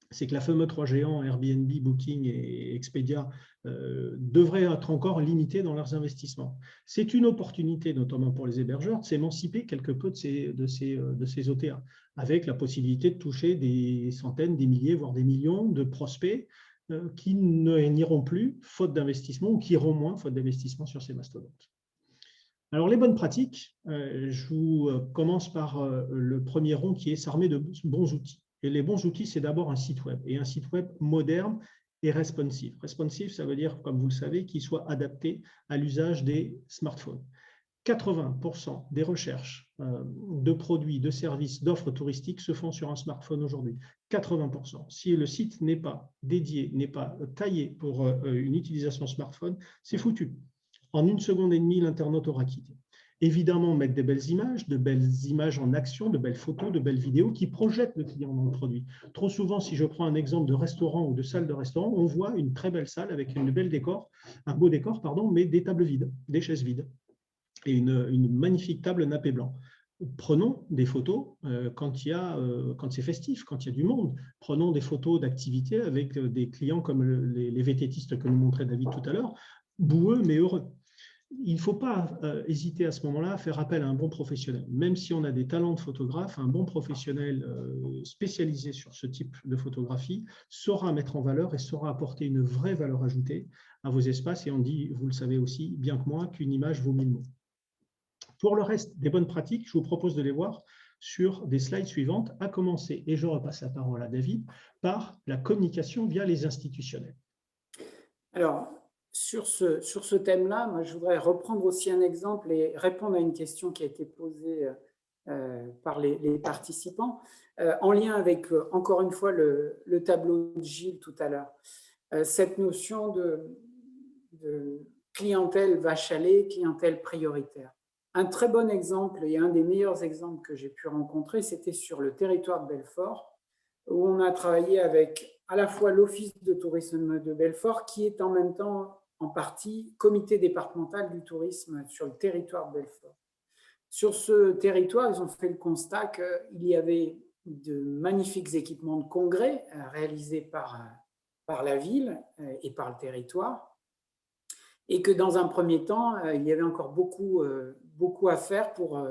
c'est que la fameuse 3 géants, Airbnb, Booking et Expedia, devraient être encore limités dans leurs investissements. C'est une opportunité, notamment pour les hébergeurs, de s'émanciper quelque peu de ces OTA, avec la possibilité de toucher des centaines, des milliers, voire des millions de prospects qui n'iront plus, faute d'investissement, ou qui iront moins, faute d'investissement sur ces mastodontes. Alors, les bonnes pratiques, je vous commence par le premier rond qui est s'armer de bons outils. Et les bons outils, c'est d'abord un site web, et un site web moderne et responsive. Responsive, ça veut dire, comme vous le savez, qu'il soit adapté à l'usage des smartphones. 80% des recherches de produits, de services, d'offres touristiques se font sur un smartphone aujourd'hui. 80%. Si le site n'est pas dédié, n'est pas taillé pour une utilisation smartphone, c'est foutu. En 1 seconde et demie, l'internaute aura quitté. Évidemment, mettre de belles images en action, de belles photos, de belles vidéos qui projettent le client dans le produit. Trop souvent, si je prends un exemple de restaurant ou de salle de restaurant, on voit une très belle salle avec un beau décor, mais des tables vides, des chaises vides et une magnifique table nappé blanc. Prenons des photos quand c'est festif, quand il y a du monde. Prenons des photos d'activité avec des clients comme les VTTistes que nous montrait David tout à l'heure, boueux mais heureux. Il ne faut pas hésiter à ce moment-là à faire appel à un bon professionnel. Même si on a des talents de photographe, un bon professionnel spécialisé sur ce type de photographie saura mettre en valeur et saura apporter une vraie valeur ajoutée à vos espaces. Et on dit, vous le savez aussi bien que moi, qu'une image vaut 1000 mots. Pour le reste des bonnes pratiques, je vous propose de les voir sur des slides suivantes, à commencer, et je repasse la parole à David, par la communication via les institutionnels. Alors, sur ce thème-là, moi, je voudrais reprendre aussi un exemple et répondre à une question qui a été posée par les participants, en lien avec, encore une fois, le tableau de Gilles tout à l'heure. Cette notion de clientèle vache à lait, clientèle prioritaire. Un très bon exemple et un des meilleurs exemples que j'ai pu rencontrer, c'était sur le territoire de Belfort, où on a travaillé avec à la fois l'Office de tourisme de Belfort, qui est en même temps en partie comité départemental du tourisme sur le territoire de Belfort. Sur ce territoire, ils ont fait le constat qu'il y avait de magnifiques équipements de congrès réalisés par la ville et par le territoire, et que dans un premier temps, il y avait encore beaucoup à faire pour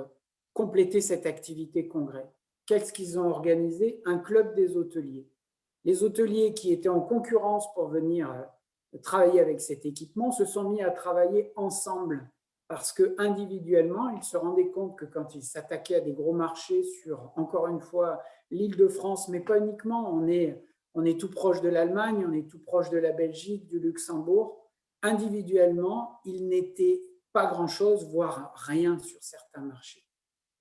compléter cette activité congrès. Qu'est-ce qu'ils ont organisé? Un club des hôteliers. Les hôteliers qui étaient en concurrence pour venir travailler avec cet équipement se sont mis à travailler ensemble parce qu'individuellement, ils se rendaient compte que quand ils s'attaquaient à des gros marchés sur, encore une fois, l'Île-de-France, mais pas uniquement, on est tout proche de l'Allemagne, on est tout proche de la Belgique, du Luxembourg. Individuellement, il n'était pas grand-chose, voire rien sur certains marchés.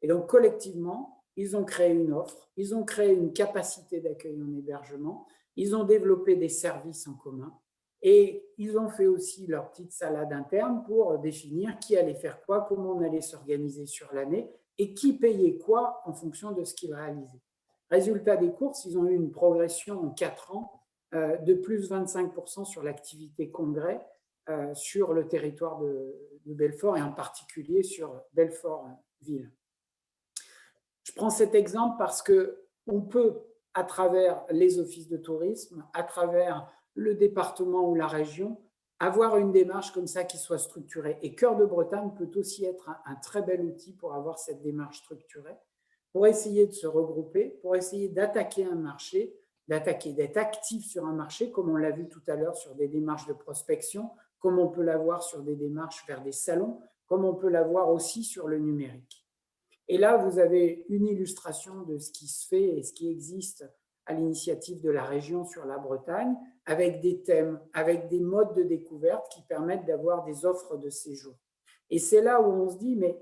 Et donc, collectivement, ils ont créé une offre, ils ont créé une capacité d'accueil en hébergement, ils ont développé des services en commun et ils ont fait aussi leur petite salade interne pour définir qui allait faire quoi, comment on allait s'organiser sur l'année et qui payait quoi en fonction de ce qu'ils réalisaient. Résultat des courses, ils ont eu une progression en 4 ans de plus 25% sur l'activité congrès sur le territoire de Belfort et en particulier sur Belfort-Ville. Je prends cet exemple parce qu'on peut, à travers les offices de tourisme, à travers le département ou la région, avoir une démarche comme ça qui soit structurée. Et Cœur de Bretagne peut aussi être un très bel outil pour avoir cette démarche structurée, pour essayer de se regrouper, pour essayer d'attaquer un marché, d'être actif sur un marché, comme on l'a vu tout à l'heure sur des démarches de prospection, comme on peut l'avoir sur des démarches vers des salons, comme on peut l'avoir aussi sur le numérique. Et là, vous avez une illustration de ce qui se fait et ce qui existe à l'initiative de la région sur la Bretagne, avec des thèmes, avec des modes de découverte qui permettent d'avoir des offres de séjour. Et c'est là où on se dit, mais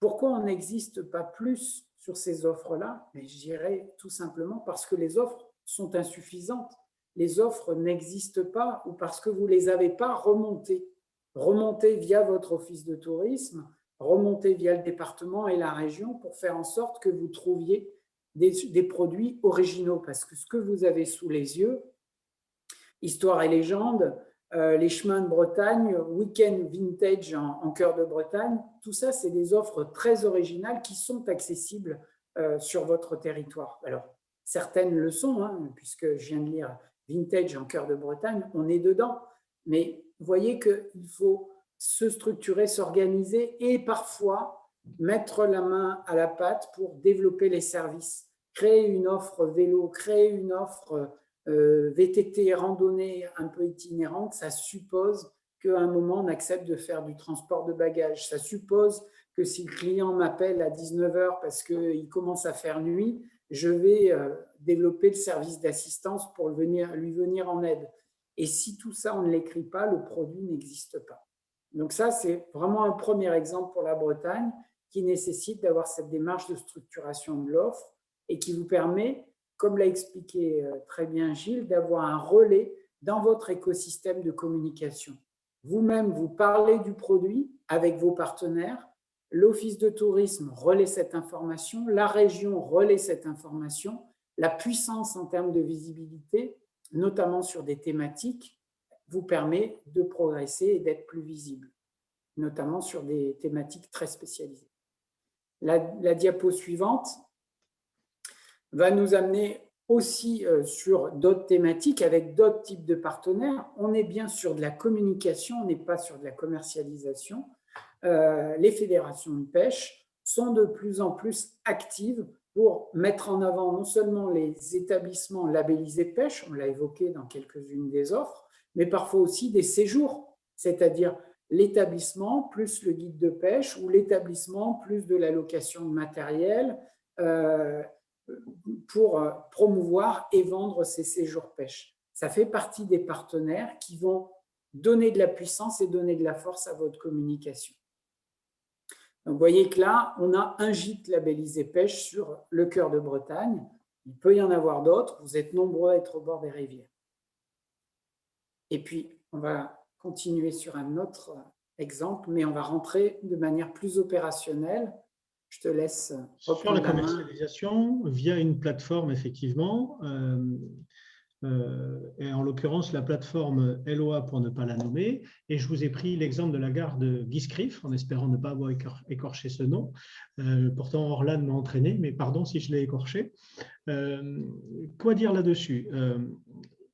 pourquoi on n'existe pas plus sur ces offres-là? Mais je dirais tout simplement parce que les offres sont insuffisantes. Les offres n'existent pas ou parce que vous ne les avez pas remontées. Remontées via votre office de tourisme, remontées via le département et la région pour faire en sorte que vous trouviez des produits originaux. Parce que ce que vous avez sous les yeux, Histoire et légende, les chemins de Bretagne, Week-end Vintage en Cœur de Bretagne, tout ça, c'est des offres très originales qui sont accessibles sur votre territoire. Alors, certaines le sont, hein, puisque je viens de lire Vintage en Cœur de Bretagne, on est dedans. Mais vous voyez qu'il faut se structurer, s'organiser et parfois mettre la main à la pâte pour développer les services, créer une offre vélo, créer une offre VTT, randonnée un peu itinérante. Ça suppose qu'à un moment, on accepte de faire du transport de bagages. Ça suppose que si le client m'appelle à 19h parce qu'il commence à faire nuit, je vais développer le service d'assistance pour lui venir en aide. Et si tout ça, on ne l'écrit pas, le produit n'existe pas. Donc ça, c'est vraiment un premier exemple pour la Bretagne qui nécessite d'avoir cette démarche de structuration de l'offre et qui vous permet, comme l'a expliqué très bien Gilles, d'avoir un relais dans votre écosystème de communication. Vous-même, vous parlez du produit avec vos partenaires, l'office de tourisme relaie cette information, la région relaie cette information, la puissance en termes de visibilité, notamment sur des thématiques, vous permet de progresser et d'être plus visible, notamment sur des thématiques très spécialisées. La diapo suivante va nous amener aussi sur d'autres thématiques avec d'autres types de partenaires. On est bien sur de la communication, on n'est pas sur de la commercialisation. Les fédérations de pêche sont de plus en plus actives pour mettre en avant non seulement les établissements labellisés pêche, on l'a évoqué dans quelques-unes des offres, mais parfois aussi des séjours, c'est-à-dire l'établissement plus le guide de pêche ou l'établissement plus de la location de matériel pour promouvoir et vendre ces séjours pêche. Ça fait partie des partenaires qui vont donner de la puissance et donner de la force à votre communication. Donc, vous voyez que là, on a un gîte labellisé pêche sur le cœur de Bretagne. Il peut y en avoir d'autres. Vous êtes nombreux à être au bord des rivières. Et puis, on va continuer sur un autre exemple, mais on va rentrer de manière plus opérationnelle. Je te laisse reprendre sur la commercialisation via une plateforme, effectivement. Et en l'occurrence la plateforme LOA pour ne pas la nommer, et je vous ai pris l'exemple de la gare de Guiscriff en espérant ne pas avoir écorché ce nom. Pourtant Orlan m'a entraîné, mais pardon si je l'ai écorché. Quoi dire là-dessus?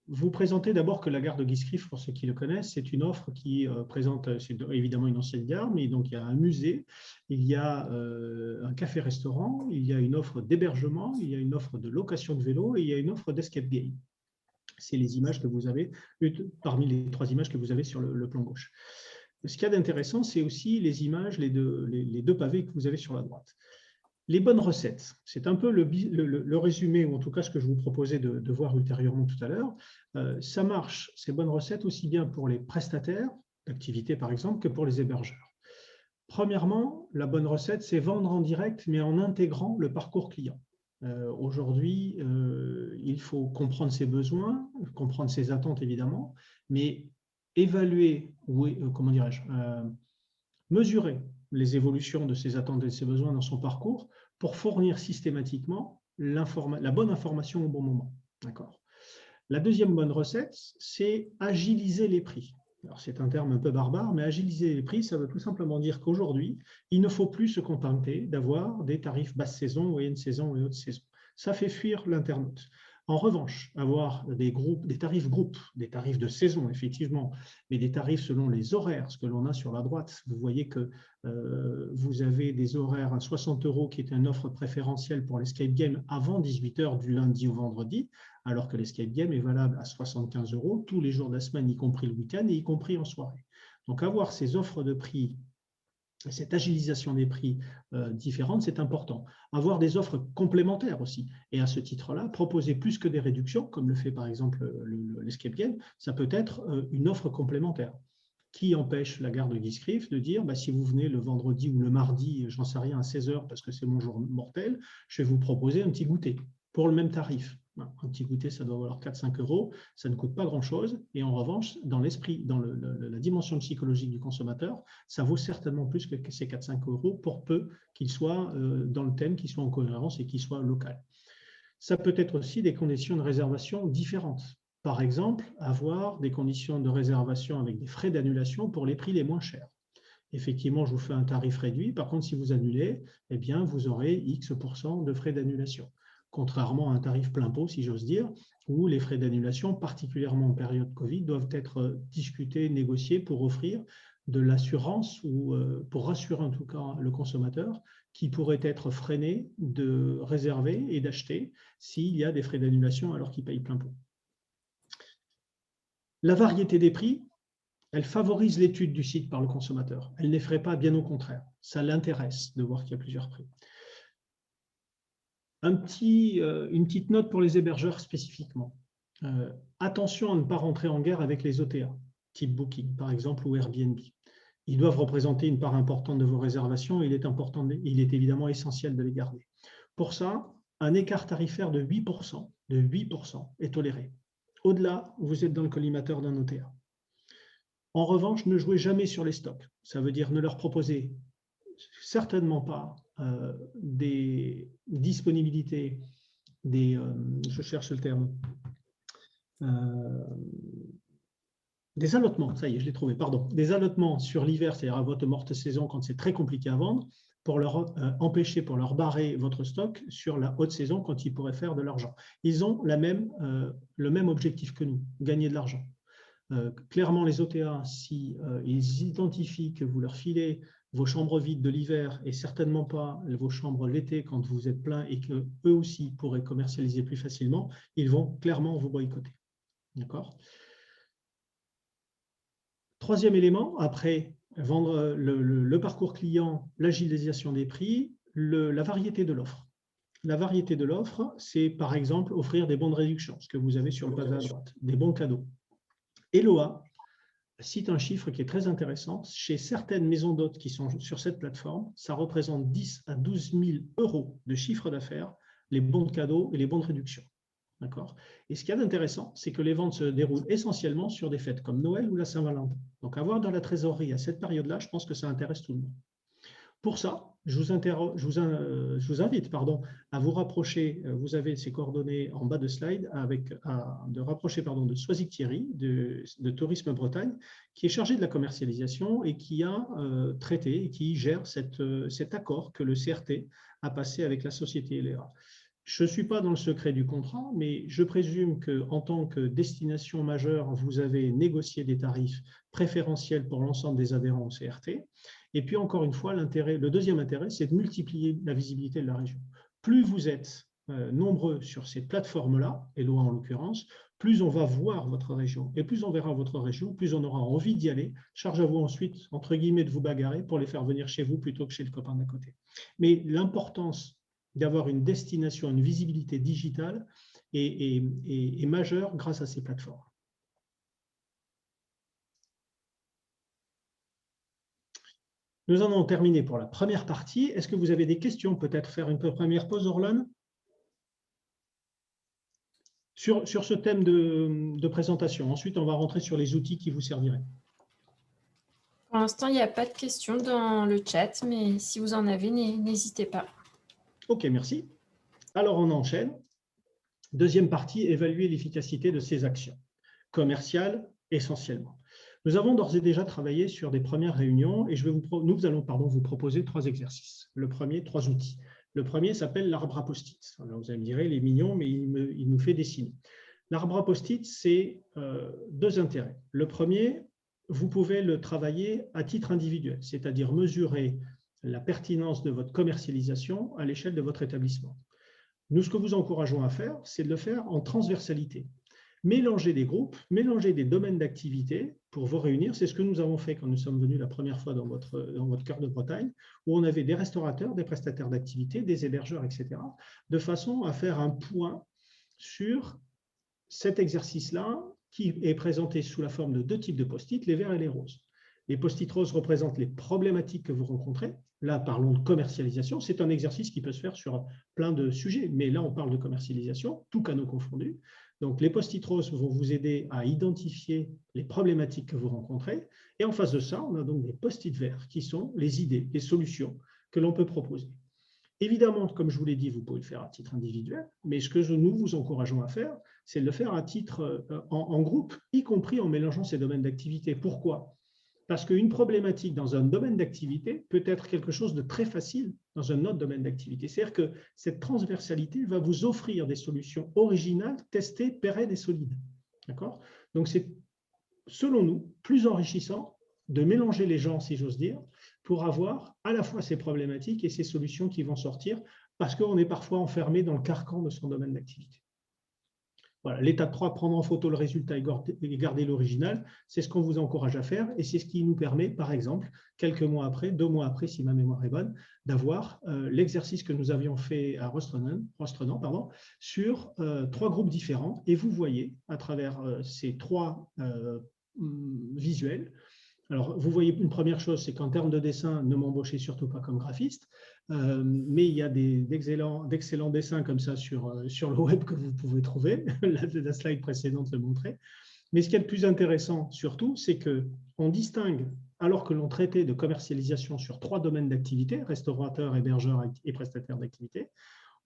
Vous présentez d'abord que la gare de Guiscriff, pour ceux qui le connaissent, c'est une offre qui présente, c'est évidemment une ancienne gare, mais donc il y a un musée, il y a un café-restaurant, il y a une offre d'hébergement, il y a une offre de location de vélo et il y a une offre d'escape game. C'est les images que vous avez, parmi les 3 images que vous avez sur le plan gauche. Ce qu'il y a d'intéressant, c'est aussi les images, les deux pavés que vous avez sur la droite. Les bonnes recettes, c'est un peu le résumé, ou en tout cas ce que je vous proposais de voir ultérieurement tout à l'heure. Ça marche, ces bonnes recettes, aussi bien pour les prestataires d'activités, par exemple, que pour les hébergeurs. Premièrement, la bonne recette, c'est vendre en direct, mais en intégrant le parcours client. Aujourd'hui, il faut comprendre ses besoins, comprendre ses attentes évidemment, mais évaluer, ou comment dirais-je, mesurer les évolutions de ses attentes et de ses besoins dans son parcours pour fournir systématiquement la bonne information au bon moment. D'accord. La deuxième bonne recette, c'est agiliser les prix. Alors, c'est un terme un peu barbare, mais agiliser les prix, ça veut tout simplement dire qu'aujourd'hui, il ne faut plus se contenter d'avoir des tarifs basse saison, moyenne saison et haute saison. Ça fait fuir l'internaute. En revanche, avoir des tarifs groupes, des tarifs de saison, effectivement, mais des tarifs selon les horaires, ce que l'on a sur la droite, vous voyez que vous avez des horaires à 60 € qui est une offre préférentielle pour l'escape game avant 18 h du lundi au vendredi, alors que l'escape game est valable à 75 € tous les jours de la semaine, y compris le week-end et y compris en soirée. Donc avoir ces offres de prix, cette agilisation des prix différentes, c'est important. Avoir des offres complémentaires aussi. Et à ce titre-là, proposer plus que des réductions, comme le fait par exemple l'escape game, ça peut être une offre complémentaire. Qui empêche la gare de Guiscriff de dire si vous venez le vendredi ou le mardi, j'en sais rien, à 16 h parce que c'est mon jour mortel, je vais vous proposer un petit goûter pour le même tarif. Un petit goûter, ça doit valoir 4-5 €, ça ne coûte pas grand-chose, et en revanche, dans l'esprit, dans la dimension psychologique du consommateur, ça vaut certainement plus que ces 4-5 € pour peu qu'il soit dans le thème, qu'il soit en cohérence et qu'il soit local. Ça peut être aussi des conditions de réservation différentes. Par exemple, avoir des conditions de réservation avec des frais d'annulation pour les prix les moins chers. Effectivement, je vous fais un tarif réduit. Par contre, si vous annulez, eh bien, vous aurez X% de frais d'annulation. Contrairement à un tarif plein pot, si j'ose dire, où les frais d'annulation, particulièrement en période Covid, doivent être discutés, négociés pour offrir de l'assurance ou pour rassurer en tout cas le consommateur qui pourrait être freiné de réserver et d'acheter s'il y a des frais d'annulation alors qu'il paye plein pot. La variété des prix, elle favorise l'étude du site par le consommateur. Elle n'effraie pas, bien au contraire. Ça l'intéresse de voir qu'il y a plusieurs prix. Une petite note pour les hébergeurs spécifiquement. Attention à ne pas rentrer en guerre avec les OTA, type Booking par exemple ou Airbnb. ils doivent représenter une part importante de vos réservations. Il est évidemment essentiel de les garder. Pour ça, un écart tarifaire de 8% est toléré. Au-delà, vous êtes dans le collimateur d'un OTA. En revanche, ne jouez jamais sur les stocks. Ça veut dire ne leur proposez certainement pas des disponibilités, je cherche le terme, des allotements, ça y est, je l'ai trouvé, pardon, des allotements sur l'hiver, c'est-à-dire à votre morte saison quand c'est très compliqué à vendre, pour leur empêcher, pour leur barrer votre stock sur la haute saison quand ils pourraient faire de l'argent. Ils ont le même objectif que nous, gagner de l'argent. Clairement, les OTA, si ils identifient que vous leur filez vos chambres vides de l'hiver et certainement pas vos chambres l'été quand vous êtes plein et qu'eux aussi pourraient commercialiser plus facilement, ils vont clairement vous boycotter. D'accord ? Troisième élément, après vendre le parcours client, l'agilation des prix, la variété de l'offre. La variété de l'offre, c'est par exemple offrir des bons de réduction, ce que vous avez sur le pavé à droite, des bons cadeaux. Eloa cite un chiffre qui est très intéressant. Chez certaines maisons d'hôtes qui sont sur cette plateforme, ça représente 10 à 12 000 euros de chiffre d'affaires, les bons de cadeaux et les bons de réduction. D'accord ? Et ce qu'il y a d'intéressant, c'est que les ventes se déroulent essentiellement sur des fêtes comme Noël ou la Saint-Valentin. Donc, avoir de la trésorerie à cette période-là, je pense que ça intéresse tout le monde. Pour ça, je vous invite à vous rapprocher, vous avez ces coordonnées en bas de slide, de rapprocher de Soisic Thierry de Tourisme Bretagne, qui est chargé de la commercialisation et qui a traité et qui gère cet accord que le CRT a passé avec la société Eléa. Je ne suis pas dans le secret du contrat, mais je présume qu'en tant que destination majeure, vous avez négocié des tarifs préférentiels pour l'ensemble des adhérents au CRT. Et puis, encore une fois, le deuxième intérêt, c'est de multiplier la visibilité de la région. Plus vous êtes nombreux sur ces plateformes-là, Eloa en l'occurrence, plus on va voir votre région. Et plus on verra votre région, plus on aura envie d'y aller. Charge à vous ensuite, entre guillemets, de vous bagarrer pour les faire venir chez vous plutôt que chez le copain d'à côté. Mais l'importance d'avoir une destination, une visibilité digitale est majeure grâce à ces plateformes. Nous en avons terminé pour la première partie. Est-ce que vous avez des questions? Peut-être faire une première pause, Orlan? Sur ce thème de présentation. Ensuite, on va rentrer sur les outils qui vous serviraient. Pour l'instant, il n'y a pas de questions dans le chat, mais si vous en avez, n'hésitez pas. OK, merci. Alors, on enchaîne. Deuxième partie, évaluer l'efficacité de ces actions commerciales essentiellement. Nous avons d'ores et déjà travaillé sur des premières réunions et nous allons vous proposer 3 exercices. Le premier, 3 outils. Le premier s'appelle l'arbre à post-it. Alors, vous allez me dire, il est mignon, mais il nous fait dessiner. L'arbre à post-it, c'est 2 intérêts. Le premier, vous pouvez le travailler à titre individuel, c'est-à-dire mesurer la pertinence de votre commercialisation à l'échelle de votre établissement. Nous, ce que vous encourageons à faire, c'est de le faire en transversalité. Mélanger des groupes, mélanger des domaines d'activité pour vous réunir. C'est ce que nous avons fait quand nous sommes venus la première fois dans votre cœur de Bretagne, où on avait des restaurateurs, des prestataires d'activité, des hébergeurs, etc., de façon à faire un point sur cet exercice-là qui est présenté sous la forme de 2 types de post-it, les verts et les roses. Les post-it roses représentent les problématiques que vous rencontrez. Là, parlons de commercialisation. C'est un exercice qui peut se faire sur plein de sujets, mais là, on parle de commercialisation, tous canaux confondus. Donc, les post-it roses vont vous aider à identifier les problématiques que vous rencontrez. Et en face de ça, on a donc des post-it verts qui sont les idées, les solutions que l'on peut proposer. Évidemment, comme je vous l'ai dit, vous pouvez le faire à titre individuel, mais ce que nous vous encourageons à faire, c'est de le faire à titre en groupe, y compris en mélangeant ces domaines d'activité. Pourquoi ? Parce qu'une problématique dans un domaine d'activité peut être quelque chose de très facile dans un autre domaine d'activité. C'est-à-dire que cette transversalité va vous offrir des solutions originales, testées, pérennes et solides. D'accord ? Donc, c'est, selon nous, plus enrichissant de mélanger les gens, si j'ose dire, pour avoir à la fois ces problématiques et ces solutions qui vont sortir, parce qu'on est parfois enfermé dans le carcan de son domaine d'activité. Voilà, l'étape 3, prendre en photo le résultat et garder l'original, c'est ce qu'on vous encourage à faire et c'est ce qui nous permet, par exemple, quelques mois après, 2 mois après, si ma mémoire est bonne, d'avoir l'exercice que nous avions fait à Rostrenan, sur 3 groupes différents. Et vous voyez, à travers ces 3 visuels, Alors, vous voyez, une première chose, c'est qu'en termes de dessin, ne m'embauchez surtout pas comme graphiste, mais il y a d'excellents dessins comme ça sur le web que vous pouvez trouver. La slide précédente le montrait. Mais ce qui est le plus intéressant surtout, c'est qu'on distingue, alors que l'on traitait de commercialisation sur 3 domaines d'activité, restaurateur, hébergeur et prestataire d'activité,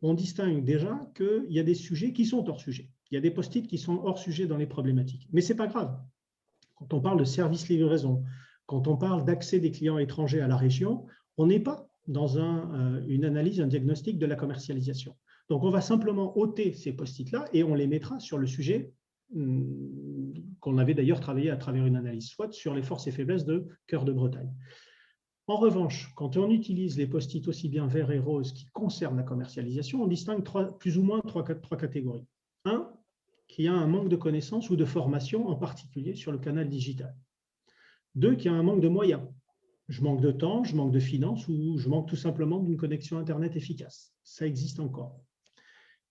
on distingue déjà qu'il y a des sujets qui sont hors sujet. Il y a des post-it qui sont hors sujet dans les problématiques. Mais ce n'est pas grave. Quand on parle de service livraison, quand on parle d'accès des clients étrangers à la région, on n'est pas dans une analyse, un diagnostic de la commercialisation. Donc, on va simplement ôter ces post-it-là et on les mettra sur le sujet qu'on avait d'ailleurs travaillé à travers une analyse SWOT sur les forces et faiblesses de Cœur de Bretagne. En revanche, quand on utilise les post-it aussi bien verts et roses qui concernent la commercialisation, on distingue plus ou moins trois catégories. Un, qui a un manque de connaissances ou de formation, en particulier sur le canal digital. 2, qui a un manque de moyens. Je manque de temps, je manque de finances ou je manque tout simplement d'une connexion Internet efficace. Ça existe encore.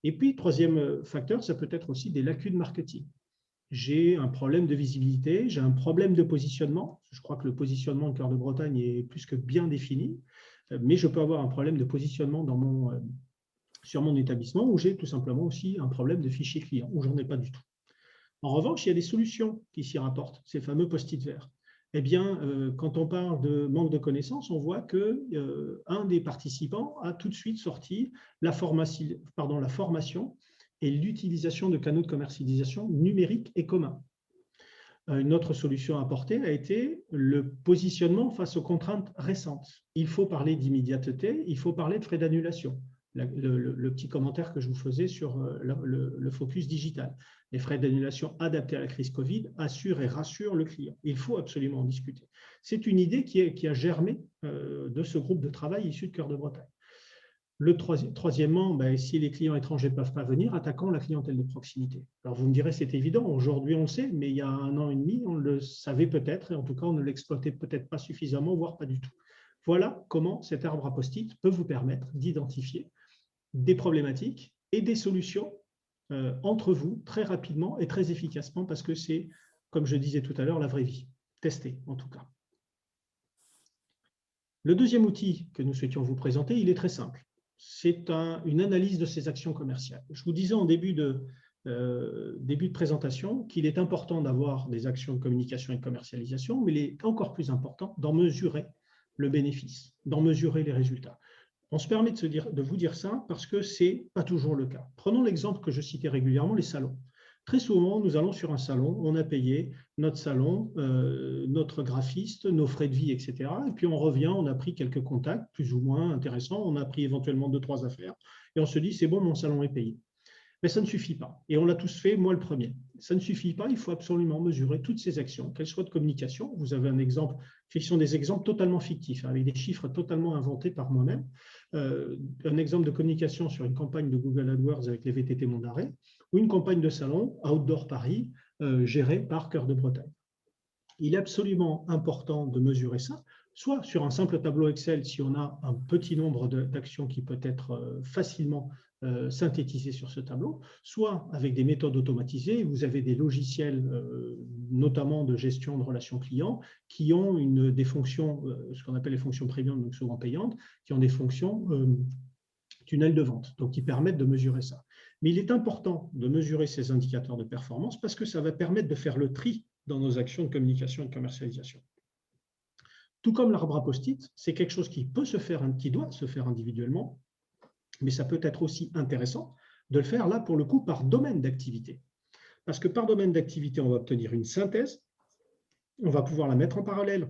Et puis, 3e facteur, ça peut être aussi des lacunes marketing. J'ai un problème de visibilité, j'ai un problème de positionnement. Je crois que le positionnement de Cœur de Bretagne est plus que bien défini, mais je peux avoir un problème de positionnement sur mon établissement où j'ai tout simplement aussi un problème de fichier client, où j'en ai pas du tout. En revanche, il y a des solutions qui s'y rapportent, ces fameux post-it verts. Eh bien, quand on parle de manque de connaissances, on voit qu'un des participants a tout de suite sorti la formation et l'utilisation de canaux de commercialisation numériques et communs. Une autre solution apportée a été le positionnement face aux contraintes récentes. Il faut parler d'immédiateté, il faut parler de frais d'annulation. Le petit commentaire que je vous faisais sur le focus digital. Les frais d'annulation adaptés à la crise Covid assurent et rassurent le client. Il faut absolument en discuter. C'est une idée qui a germé de ce groupe de travail issu de Cœur de Bretagne. Troisièmement, si les clients étrangers ne peuvent pas venir, attaquons la clientèle de proximité. Alors vous me direz, c'est évident, aujourd'hui on le sait, mais il y a 1 an et demi, on le savait peut-être, et en tout cas on ne l'exploitait peut-être pas suffisamment, voire pas du tout. Voilà comment cet arbre à post-it peut vous permettre d'identifier des problématiques et des solutions entre vous très rapidement et très efficacement, parce que c'est, comme je disais tout à l'heure, la vraie vie. Testez en tout cas. Le deuxième outil que nous souhaitions vous présenter, il est très simple. C'est une analyse de ces actions commerciales. Je vous disais en début de présentation qu'il est important d'avoir des actions de communication et de commercialisation, mais il est encore plus important d'en mesurer le bénéfice, d'en mesurer les résultats. On se permet de vous dire ça parce que ce n'est pas toujours le cas. Prenons l'exemple que je citais régulièrement, les salons. Très souvent, nous allons sur un salon, on a payé notre salon, notre graphiste, nos frais de vie, etc. Et puis on revient, on a pris quelques contacts plus ou moins intéressants, on a pris éventuellement 2-3 affaires et on se dit c'est bon, mon salon est payé. Mais ça ne suffit pas. Et on l'a tous fait, moi le premier. Ça ne suffit pas, il faut absolument mesurer toutes ces actions, qu'elles soient de communication. Vous avez un exemple, qui sont des exemples totalement fictifs, avec des chiffres totalement inventés par moi-même. Un exemple de communication sur une campagne de Google AdWords avec les VTT Montaré, ou une campagne de salon Outdoor Paris, gérée par Cœur de Bretagne. Il est absolument important de mesurer ça, soit sur un simple tableau Excel, si on a un petit nombre d'actions qui peut être facilement synthétisé sur ce tableau, soit avec des méthodes automatisées. Vous avez des logiciels, notamment de gestion de relations clients, qui ont des fonctions, ce qu'on appelle les fonctions premium, donc souvent payantes, qui ont des fonctions tunnels de vente, donc qui permettent de mesurer ça. Mais il est important de mesurer ces indicateurs de performance parce que ça va permettre de faire le tri dans nos actions de communication et de commercialisation. Tout comme l'arbre à post-it, c'est quelque chose qui peut se faire, qui doit se faire individuellement, mais ça peut être aussi intéressant de le faire là, pour le coup, par domaine d'activité. Parce que par domaine d'activité, on va obtenir une synthèse, on va pouvoir la mettre en parallèle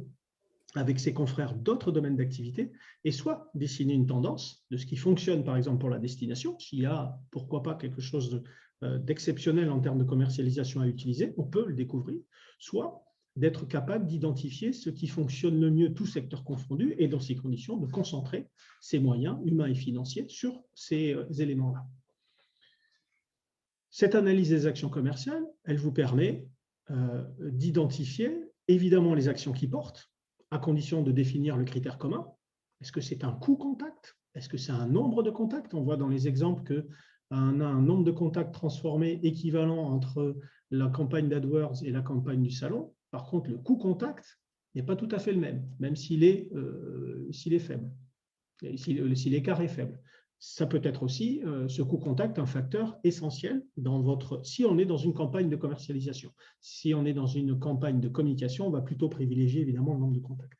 avec ses confrères d'autres domaines d'activité et soit dessiner une tendance de ce qui fonctionne, par exemple, pour la destination. S'il y a, pourquoi pas, quelque chose d'exceptionnel en termes de commercialisation à utiliser, on peut le découvrir, soit d'être capable d'identifier ce qui fonctionne le mieux, tout secteur confondu, et dans ces conditions, de concentrer ses moyens humains et financiers sur ces éléments-là. Cette analyse des actions commerciales, elle vous permet d'identifier évidemment les actions qui portent, à condition de définir le critère commun. Est-ce que c'est un coût contact? Est-ce que c'est un nombre de contacts? On voit dans les exemples qu'on a un nombre de contacts transformés équivalent entre la campagne d'AdWords et la campagne du salon. Par contre, le coût contact, n'est pas tout à fait le même s'il est faible, si l'écart est faible. Ça peut être aussi, ce coût contact, un facteur essentiel si on est dans une campagne de commercialisation. Si on est dans une campagne de communication, on va plutôt privilégier évidemment le nombre de contacts.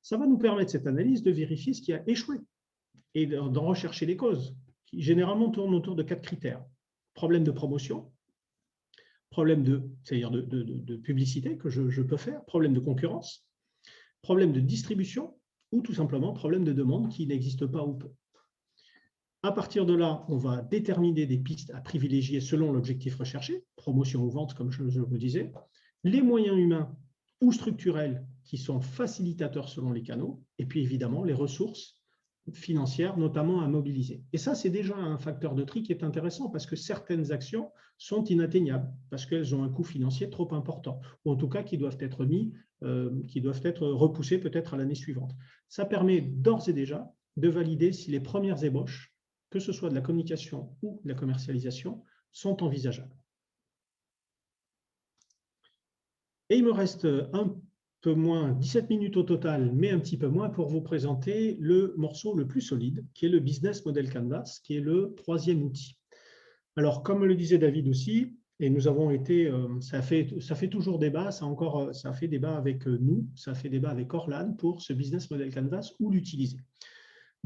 Ça va nous permettre, cette analyse, de vérifier ce qui a échoué et d'en rechercher les causes, qui généralement tournent autour de 4 critères. Problème de promotion, problème de publicité que je peux faire, problème de concurrence, problème de distribution ou tout simplement problème de demande qui n'existe pas ou peu. À partir de là, on va déterminer des pistes à privilégier selon l'objectif recherché, promotion ou vente, comme je vous disais, les moyens humains ou structurels qui sont facilitateurs selon les canaux, et puis évidemment les ressources financières, notamment à mobiliser. Et ça, c'est déjà un facteur de tri qui est intéressant parce que certaines actions sont inatteignables, parce qu'elles ont un coût financier trop important, ou en tout cas qui doivent être repoussées peut-être à l'année suivante. Ça permet d'ores et déjà de valider si les premières ébauches, que ce soit de la communication ou de la commercialisation, sont envisageables. Et il me reste un peu moins, 17 minutes au total, mais un petit peu moins pour vous présenter le morceau le plus solide, qui est le Business Model Canvas, qui est le 3e outil. Alors, comme le disait David aussi, et nous avons été, ça fait toujours débat, ça a fait débat avec nous, ça a fait débat avec Orlan pour ce Business Model Canvas, où l'utiliser.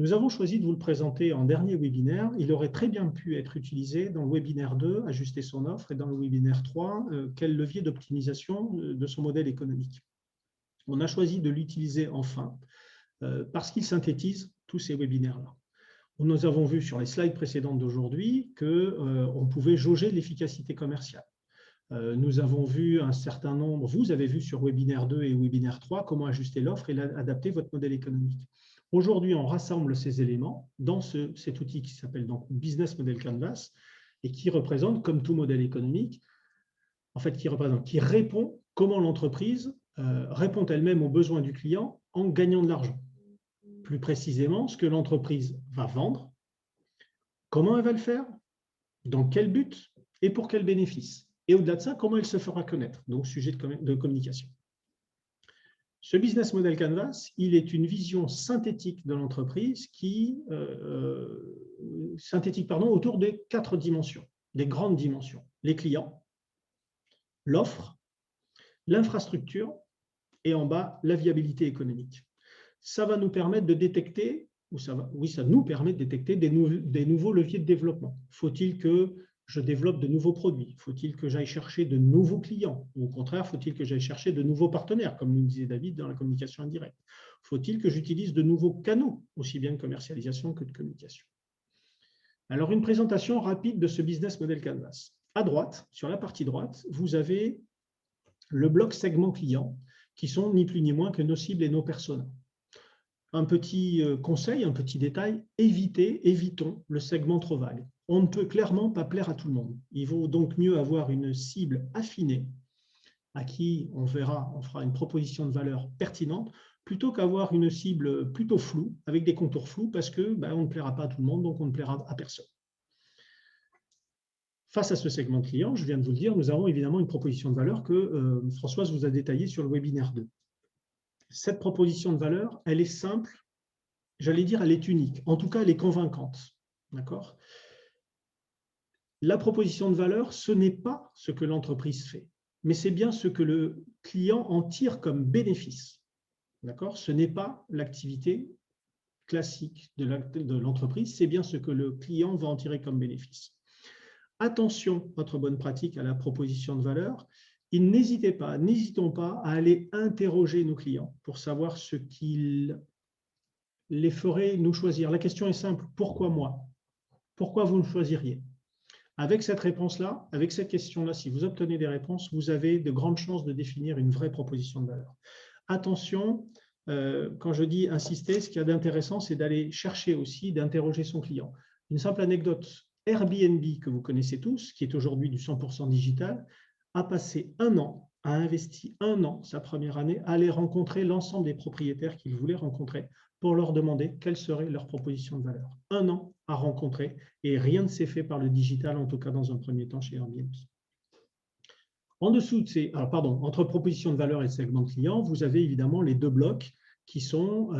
Nous avons choisi de vous le présenter en dernier webinaire. Il aurait très bien pu être utilisé dans le webinaire 2, ajuster son offre, et dans le webinaire 3, quel levier d'optimisation de son modèle économique. On a choisi de l'utiliser enfin parce qu'il synthétise tous ces webinaires-là. Nous avons vu sur les slides précédentes d'aujourd'hui qu'on pouvait jauger l'efficacité commerciale. Nous avons vu un certain nombre, vous avez vu sur webinaire 2 et webinaire 3, comment ajuster l'offre et adapter votre modèle économique. Aujourd'hui, on rassemble ces éléments dans cet outil qui s'appelle donc Business Model Canvas et qui représente, comme tout modèle économique, en fait, qui répond comment l'entreprise répond elle-même aux besoins du client en gagnant de l'argent. Plus précisément, ce que l'entreprise va vendre, comment elle va le faire, dans quel but et pour quel bénéfice. Et au-delà de ça, comment elle se fera connaître, donc sujet de communication. Ce Business Model Canvas, il est une vision synthétique de l'entreprise autour des 4 dimensions, des grandes dimensions. Les clients, l'offre, l'infrastructure et en bas, la viabilité économique. Ça va nous permettre de détecter, ça nous permet de détecter des nouveaux leviers de développement. Faut-il que je développe de nouveaux produits? Faut-il que j'aille chercher de nouveaux clients? Ou au contraire, faut-il que j'aille chercher de nouveaux partenaires, comme nous disait David dans la communication indirecte? Faut-il que j'utilise de nouveaux canaux, aussi bien de commercialisation que de communication? Alors, une présentation rapide de ce Business Model Canvas. À droite, sur la partie droite, vous avez le bloc segment client, qui sont ni plus ni moins que nos cibles et nos personas. Un petit conseil, un petit détail, évitons le segment trop vague. On ne peut clairement pas plaire à tout le monde. Il vaut donc mieux avoir une cible affinée à qui on fera une proposition de valeur pertinente plutôt qu'avoir une cible plutôt floue, avec des contours flous, parce qu'on ne plaira pas à tout le monde, donc on ne plaira à personne. Face à ce segment client, je viens de vous le dire, nous avons évidemment une proposition de valeur que Françoise vous a détaillée sur le webinaire 2. Cette proposition de valeur, elle est simple, j'allais dire elle est unique, en tout cas elle est convaincante. D'accord ? La proposition de valeur, ce n'est pas ce que l'entreprise fait, mais c'est bien ce que le client en tire comme bénéfice. D'accord ? Ce n'est pas l'activité classique de l'entreprise, c'est bien ce que le client va en tirer comme bénéfice. Attention, votre bonne pratique à la proposition de valeur. N'hésitons pas à aller interroger nos clients pour savoir ce qu'ils les ferait nous choisir. La question est simple, pourquoi moi? Pourquoi vous me choisiriez? Avec cette réponse-là, avec cette question-là, si vous obtenez des réponses, vous avez de grandes chances de définir une vraie proposition de valeur. Attention, quand je dis insister, ce qu'il y a d'intéressant, c'est d'aller chercher aussi, d'interroger son client. Une simple anecdote, Airbnb, que vous connaissez tous, qui est aujourd'hui du 100% digital, a passé a investi un an, sa première année, à aller rencontrer l'ensemble des propriétaires qu'il voulait rencontrer pour leur demander quelle serait leur proposition de valeur. Un an à rencontrer et rien ne s'est fait par le digital, en tout cas dans un premier temps chez Airbnb. En dessous de ces, alors pardon, entre proposition de valeur et segment client, vous avez évidemment les deux blocs qui sont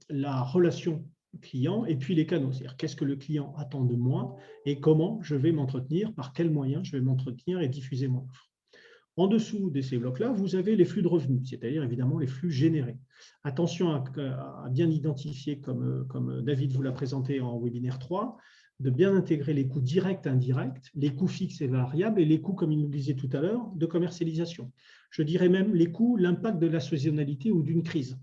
la relation client et puis les canaux. C'est-à-dire qu'est-ce que le client attend de moi et comment je vais m'entretenir, par quels moyens je vais m'entretenir et diffuser mon offre. En dessous de ces blocs-là, vous avez les flux de revenus, c'est-à-dire évidemment les flux générés. Attention à bien identifier, comme David vous l'a présenté en webinaire 3, de bien intégrer les coûts directs et indirects, les coûts fixes et variables et les coûts, comme il nous disait tout à l'heure, de commercialisation. Je dirais même les coûts, l'impact de la saisonnalité ou d'une crise.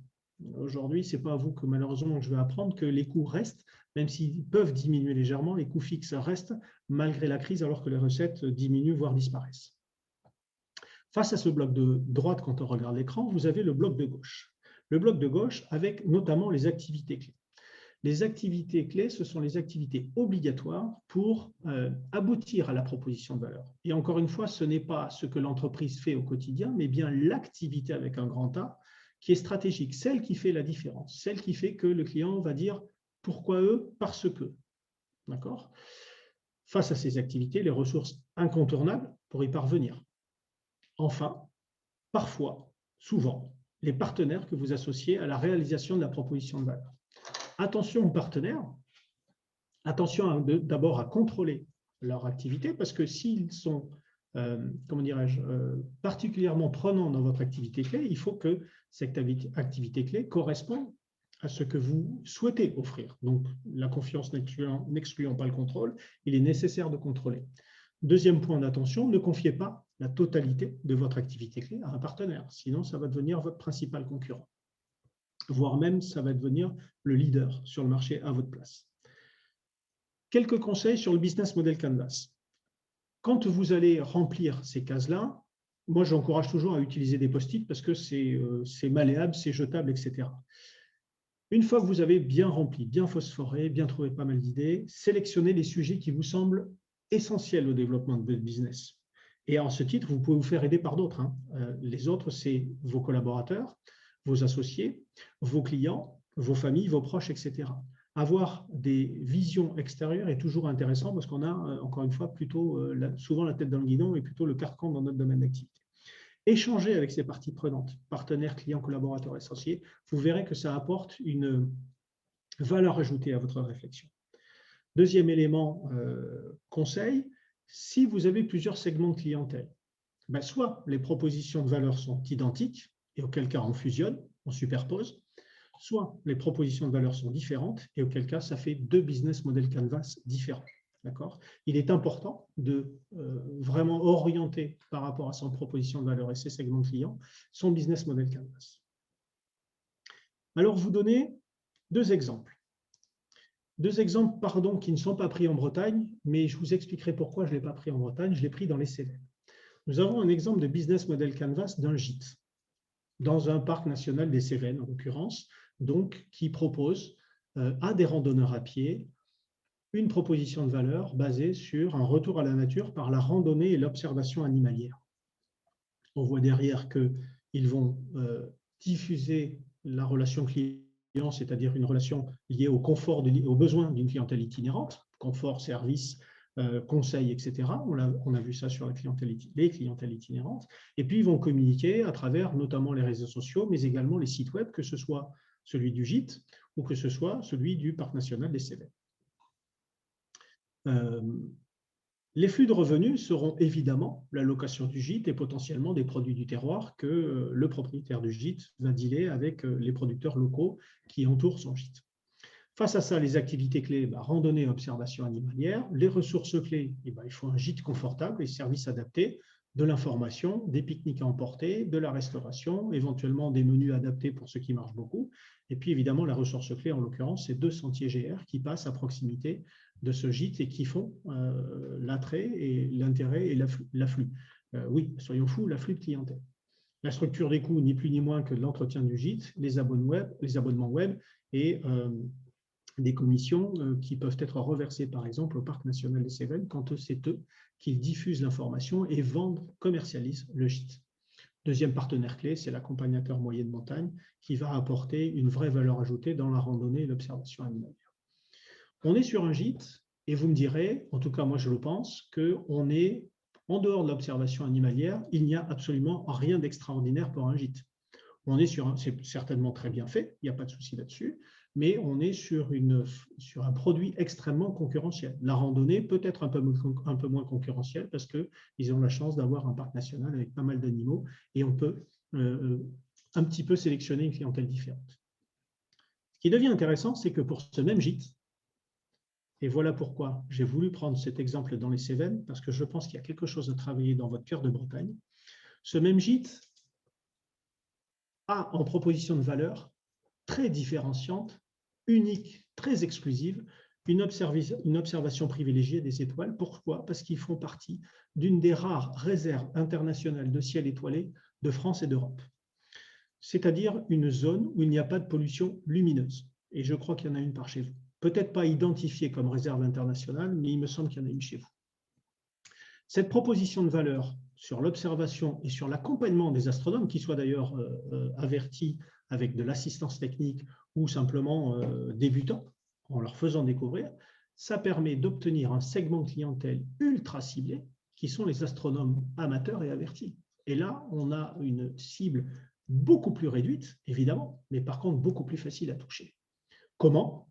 Aujourd'hui, ce n'est pas à vous que malheureusement je vais apprendre que les coûts restent, même s'ils peuvent diminuer légèrement, les coûts fixes restent malgré la crise alors que les recettes diminuent, voire disparaissent. Face à ce bloc de droite, quand on regarde l'écran, vous avez le bloc de gauche. Le bloc de gauche avec notamment les activités clés. Les activités clés, ce sont les activités obligatoires pour aboutir à la proposition de valeur. Et encore une fois, ce n'est pas ce que l'entreprise fait au quotidien, mais bien l'activité avec un grand A qui est stratégique, celle qui fait la différence, celle qui fait que le client va dire pourquoi eux, parce que. D'accord ? Face à ces activités, les ressources incontournables pour y parvenir. Enfin, parfois, souvent, les partenaires que vous associez à la réalisation de la proposition de valeur. Attention aux partenaires, attention d'abord à contrôler leur activité, parce que s'ils sont, particulièrement prenants dans votre activité clé, il faut que cette activité clé corresponde à ce que vous souhaitez offrir. Donc, la confiance n'excluant pas le contrôle, il est nécessaire de contrôler. Deuxième point d'attention, ne confiez pas la totalité de votre activité clé à un partenaire, sinon ça va devenir votre principal concurrent, voire même ça va devenir le leader sur le marché à votre place. Quelques conseils sur le business model Canvas. Quand vous allez remplir ces cases-là, moi j'encourage toujours à utiliser des post-it parce que c'est malléable, c'est jetable, etc. Une fois que vous avez bien rempli, bien phosphoré, bien trouvé pas mal d'idées, sélectionnez les sujets qui vous semblent essentiels au développement de votre business. Et en ce titre, vous pouvez vous faire aider par d'autres. Les autres, c'est vos collaborateurs, vos associés, vos clients, vos familles, vos proches, etc. Avoir des visions extérieures est toujours intéressant parce qu'on a, encore une fois, plutôt souvent la tête dans le guidon et plutôt le carcan dans notre domaine d'activité. Échanger avec ces parties prenantes, partenaires, clients, collaborateurs, associés, vous verrez que ça apporte une valeur ajoutée à votre réflexion. Deuxième élément, conseil, si vous avez plusieurs segments de clientèle, soit les propositions de valeur sont identiques, et auquel cas on fusionne, on superpose, soit les propositions de valeur sont différentes, et auquel cas ça fait deux business model Canvas différents. Il est important de vraiment orienter par rapport à son proposition de valeur et ses segments clients son business model Canvas. Alors, vous donnez deux exemples. Deux exemples, qui ne sont pas pris en Bretagne, mais je vous expliquerai pourquoi je ne l'ai pas pris en Bretagne, je l'ai pris dans les Cévennes. Nous avons un exemple de business model Canvas d'un gîte, dans un parc national des Cévennes, en l'occurrence, donc qui propose à des randonneurs à pied une proposition de valeur basée sur un retour à la nature par la randonnée et l'observation animalière. On voit derrière qu'ils vont diffuser la relation client, c'est-à-dire une relation liée au confort, aux besoins d'une clientèle itinérante, confort, service, conseil, etc. On a vu ça sur les clientèles itinérantes. Et puis, ils vont communiquer à travers notamment les réseaux sociaux, mais également les sites web, que ce soit celui du gîte ou que ce soit celui du Parc national des Cévennes. Les flux de revenus seront évidemment la location du gîte et potentiellement des produits du terroir que le propriétaire du gîte va dealer avec les producteurs locaux qui entourent son gîte. Face à ça, les activités clés, randonnée et observation animalière. Les ressources clés, il faut un gîte confortable et services adaptés, de l'information, des pique-niques à emporter, de la restauration, éventuellement des menus adaptés pour ceux qui marchent beaucoup. Et puis évidemment, la ressource clé, en l'occurrence, c'est 2 sentiers GR qui passent à proximité de ce gîte et qui font l'attrait et l'intérêt et l'afflux. Oui, soyons fous, l'afflux de clientèle. La structure des coûts, ni plus ni moins que l'entretien du gîte, les abonnements web et des commissions qui peuvent être reversées, par exemple, au Parc national des Cévennes quand c'est eux qui diffusent l'information et commercialisent le gîte. Deuxième partenaire clé, c'est l'accompagnateur moyenne montagne qui va apporter une vraie valeur ajoutée dans la randonnée et l'observation animalière. On est sur un gîte et vous me direz, en tout cas moi je le pense, qu'on est En dehors de l'observation animalière, il n'y a absolument rien d'extraordinaire pour un gîte. On est c'est certainement très bien fait, il n'y a pas de souci là-dessus, mais on est sur un produit extrêmement concurrentiel. La randonnée peut être un peu moins concurrentielle parce qu'ils ont la chance d'avoir un parc national avec pas mal d'animaux et on peut un petit peu sélectionner une clientèle différente. Ce qui devient intéressant, c'est que pour ce même gîte, et voilà pourquoi j'ai voulu prendre cet exemple dans les Cévennes, parce que je pense qu'il y a quelque chose à travailler dans votre cœur de Bretagne, ce même gîte a en proposition de valeur très différenciante, unique, très exclusive, une observation privilégiée des étoiles. Pourquoi? Parce qu'ils font partie d'une des rares réserves internationales de ciel étoilé de France et d'Europe. C'est-à-dire une zone où il n'y a pas de pollution lumineuse. Et je crois qu'il y en a une par chez vous. Peut-être pas identifiée comme réserve internationale, mais il me semble qu'il y en a une chez vous. Cette proposition de valeur sur l'observation et sur l'accompagnement des astronomes, qui soient d'ailleurs avertis avec de l'assistance technique ou simplement débutants, en leur faisant découvrir, ça permet d'obtenir un segment de clientèle ultra ciblé, qui sont les astronomes amateurs et avertis. Et là, on a une cible beaucoup plus réduite, évidemment, mais par contre beaucoup plus facile à toucher. Comment?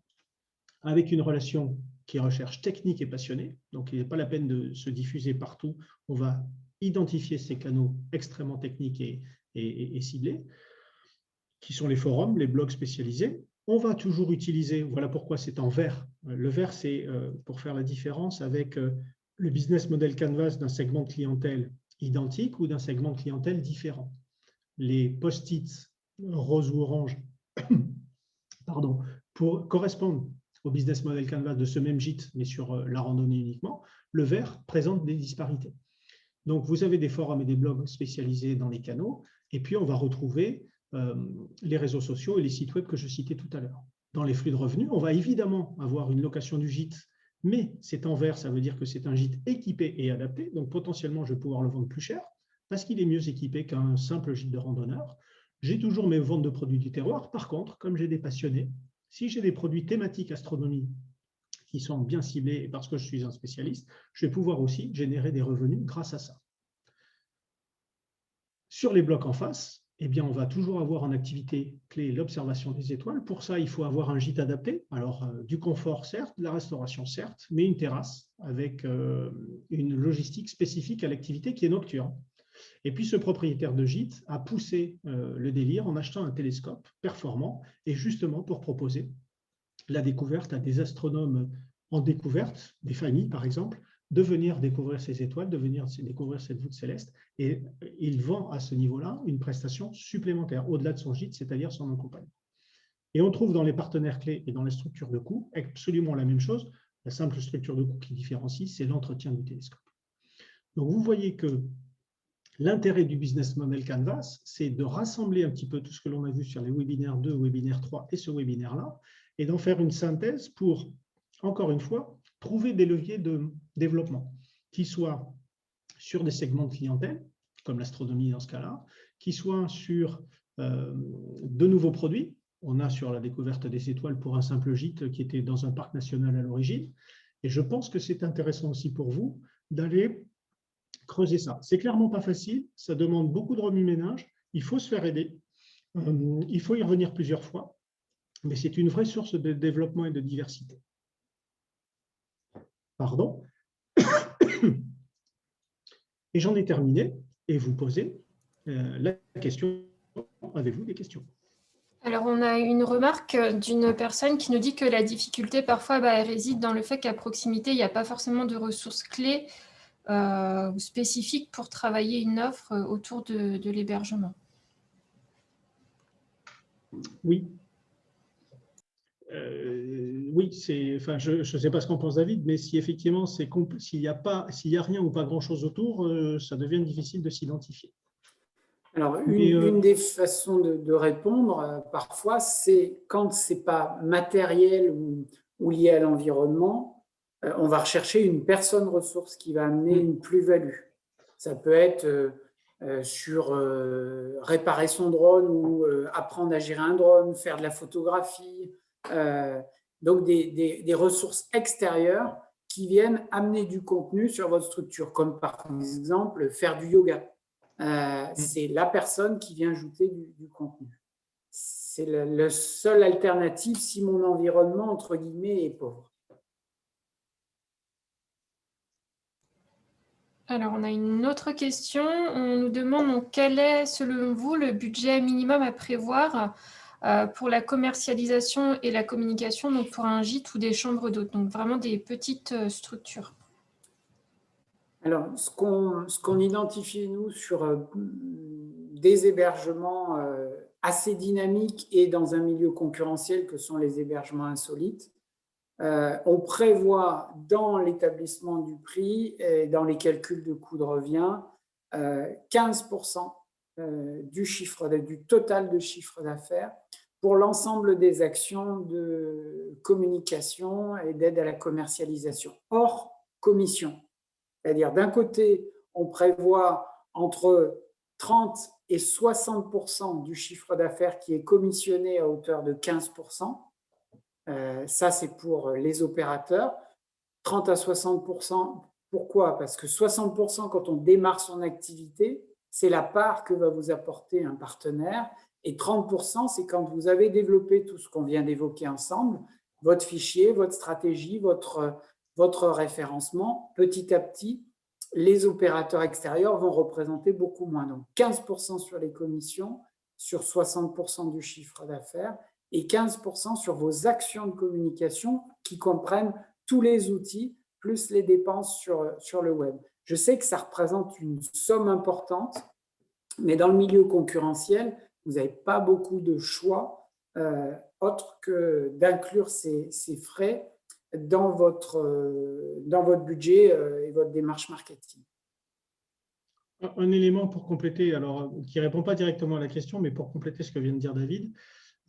Avec une relation qui recherche technique et passionnée, donc il n'est pas la peine de se diffuser partout, on va identifier ces canaux extrêmement techniques et ciblés, qui sont les forums, les blogs spécialisés. On va toujours utiliser, voilà pourquoi c'est en vert. Le vert, c'est pour faire la différence avec le business model Canvas d'un segment de clientèle identique ou d'un segment de clientèle différent. Les post-it rose ou orange pardon, correspondent au business model Canvas de ce même gîte, mais sur la randonnée uniquement. Le vert présente des disparités. Donc, vous avez des forums et des blogs spécialisés dans les canaux, et puis on va retrouver les réseaux sociaux et les sites web que je citais tout à l'heure. Dans les flux de revenus, on va évidemment avoir une location du gîte, mais c'est en vert, ça veut dire que c'est un gîte équipé et adapté, donc potentiellement je vais pouvoir le vendre plus cher, parce qu'il est mieux équipé qu'un simple gîte de randonneur. J'ai toujours mes ventes de produits du terroir. Par contre, comme j'ai des passionnés, si j'ai des produits thématiques astronomie qui sont bien ciblés et parce que je suis un spécialiste, je vais pouvoir aussi générer des revenus grâce à ça. Sur les blocs en face, eh bien, on va toujours avoir en activité clé l'observation des étoiles. Pour ça, il faut avoir un gîte adapté. Alors, du confort, certes, de la restauration, certes, mais une terrasse avec une logistique spécifique à l'activité qui est nocturne. Et puis, ce propriétaire de gîte a poussé le délire en achetant un télescope performant et justement pour proposer la découverte à des astronomes en découverte, des familles par exemple, de venir découvrir ces étoiles, de venir découvrir cette voûte céleste. Et il vend à ce niveau-là une prestation supplémentaire, au-delà de son gîte, c'est-à-dire son accompagnement. Et on trouve dans les partenaires clés et dans les structures de coûts absolument la même chose. La simple structure de coût qui différencie, c'est l'entretien du télescope. Donc vous voyez que l'intérêt du business model Canvas, c'est de rassembler un petit peu tout ce que l'on a vu sur les webinaires 2, webinaire 3 et ce webinaire-là, et d'en faire une synthèse pour, encore une fois, trouver des leviers de développement, qui soient sur des segments de clientèle, comme l'astronomie dans ce cas-là, qui soient sur de nouveaux produits. On a sur la découverte des étoiles pour un simple gîte qui était dans un parc national à l'origine. Et je pense que c'est intéressant aussi pour vous d'aller creuser ça. C'est clairement pas facile, ça demande beaucoup de remue-ménage, il faut se faire aider, il faut y revenir plusieurs fois, mais c'est une vraie source de développement et de diversité. Pardon. Et j'en ai terminé, et vous posez la question, avez-vous des questions? Alors, on a une remarque d'une personne qui nous dit que la difficulté, parfois, elle réside dans le fait qu'à proximité, il n'y a pas forcément de ressources clés ou spécifiques pour travailler une offre autour de l'hébergement. Oui. Oui, enfin, je ne sais pas ce qu'en pense David, mais si effectivement, s'il n'y a rien ou pas grand-chose autour, ça devient difficile de s'identifier. Alors, une des façons de répondre, parfois, c'est quand ce n'est pas matériel ou lié à l'environnement, on va rechercher une personne ressource qui va amener une plus-value. Ça peut être sur réparer son drone ou apprendre à gérer un drone, faire de la photographie. Donc, des ressources extérieures qui viennent amener du contenu sur votre structure, comme par exemple faire du yoga. C'est la personne qui vient ajouter du contenu. C'est la seule alternative si mon environnement, entre guillemets, est pauvre. Alors, on a une autre question. On nous demande donc, quel est, selon vous, le budget minimum à prévoir pour la commercialisation et la communication, donc pour un gîte ou des chambres d'hôtes, donc vraiment des petites structures. Alors, ce qu'on identifie, nous, sur des hébergements assez dynamiques et dans un milieu concurrentiel que sont les hébergements insolites, on prévoit dans l'établissement du prix et dans les calculs de coût de revient 15% du total de chiffre d'affaires pour l'ensemble des actions de communication et d'aide à la commercialisation, hors commission. C'est-à-dire, d'un côté, on prévoit entre 30 et 60% du chiffre d'affaires qui est commissionné à hauteur de 15%. Ça, c'est pour les opérateurs. 30 à 60%, pourquoi? Parce que 60%, quand on démarre son activité, c'est la part que va vous apporter un partenaire. Et 30%, c'est quand vous avez développé tout ce qu'on vient d'évoquer ensemble, votre fichier, votre stratégie, votre référencement. Petit à petit, les opérateurs extérieurs vont représenter beaucoup moins. Donc 15% sur les commissions, sur 60% du chiffre d'affaires, et 15% sur vos actions de communication qui comprennent tous les outils, plus les dépenses sur le web. Je sais que ça représente une somme importante, mais dans le milieu concurrentiel, vous n'avez pas beaucoup de choix autre que d'inclure ces frais dans votre budget et votre démarche marketing. Un élément pour compléter, alors qui ne répond pas directement à la question, mais pour compléter ce que vient de dire David,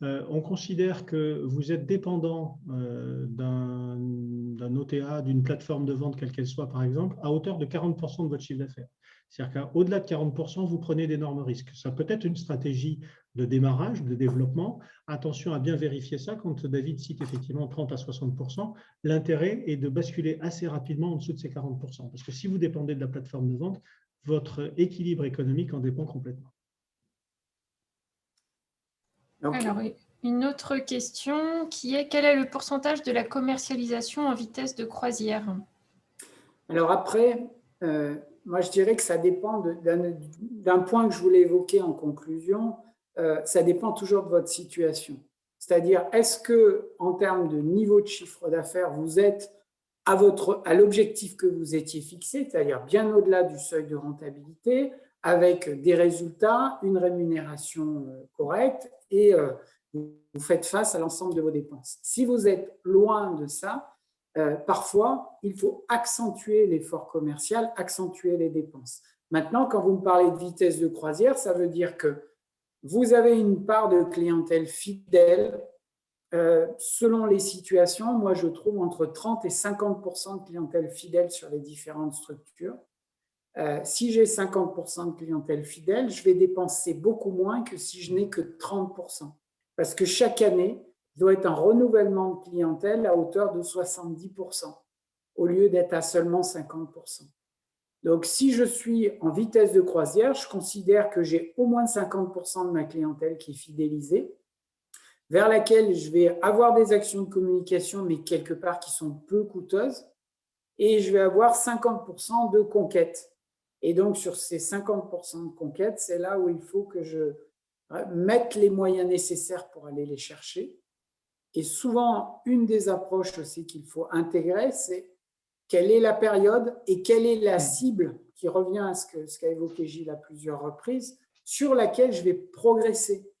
on considère que vous êtes dépendant d'un OTA, d'une plateforme de vente, quelle qu'elle soit par exemple, à hauteur de 40% de votre chiffre d'affaires. C'est-à-dire qu'au-delà de 40%, vous prenez d'énormes risques. Ça peut être une stratégie de démarrage, de développement. Attention à bien vérifier ça. Quand David cite effectivement 30 à 60%, l'intérêt est de basculer assez rapidement en dessous de ces 40%. Parce que si vous dépendez de la plateforme de vente, votre équilibre économique en dépend complètement. Alors, une autre question qui est: quel est le pourcentage de la commercialisation en vitesse de croisière? Alors après, moi je dirais que ça dépend d'un point que je voulais évoquer en conclusion, ça dépend toujours de votre situation. C'est-à-dire, est-ce que en termes de niveau de chiffre d'affaires, vous êtes à l'objectif que vous étiez fixé, c'est-à-dire bien au-delà du seuil de rentabilité, avec des résultats, une rémunération correcte et vous faites face à l'ensemble de vos dépenses. Si vous êtes loin de ça, parfois, il faut accentuer l'effort commercial, accentuer les dépenses. Maintenant, quand vous me parlez de vitesse de croisière, ça veut dire que vous avez une part de clientèle fidèle. Selon les situations, moi, je trouve entre 30 et 50% de clientèle fidèle sur les différentes structures. Si j'ai 50% de clientèle fidèle, je vais dépenser beaucoup moins que si je n'ai que 30%. Parce que chaque année, il doit être un renouvellement de clientèle à hauteur de 70%, au lieu d'être à seulement 50%. Donc, si je suis en vitesse de croisière, je considère que j'ai au moins 50% de ma clientèle qui est fidélisée, vers laquelle je vais avoir des actions de communication, mais quelque part qui sont peu coûteuses, et je vais avoir 50% de conquête. Et donc, sur ces 50% de conquête, c'est là où il faut que je mette les moyens nécessaires pour aller les chercher. Et souvent, une des approches aussi qu'il faut intégrer, c'est quelle est la période et quelle est la cible, qui revient à ce qu'a évoqué Gilles à plusieurs reprises, sur laquelle je vais progresser.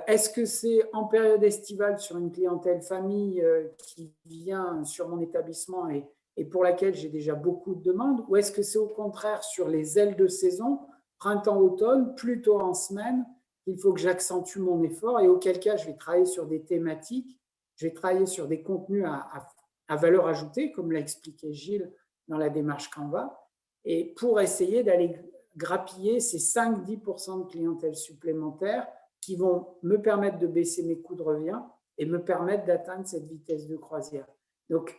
Est-ce que c'est en période estivale sur une clientèle famille qui vient sur mon établissement et pour laquelle j'ai déjà beaucoup de demandes, ou est-ce que c'est au contraire sur les ailes de saison, printemps-automne, plutôt en semaine, il faut que j'accentue mon effort et auquel cas je vais travailler sur des thématiques, je vais travailler sur des contenus à valeur ajoutée, comme l'a expliqué Gilles dans la démarche Canva, et pour essayer d'aller grappiller ces 5-10% de clientèle supplémentaire qui vont me permettre de baisser mes coûts de revient et me permettre d'atteindre cette vitesse de croisière. Donc,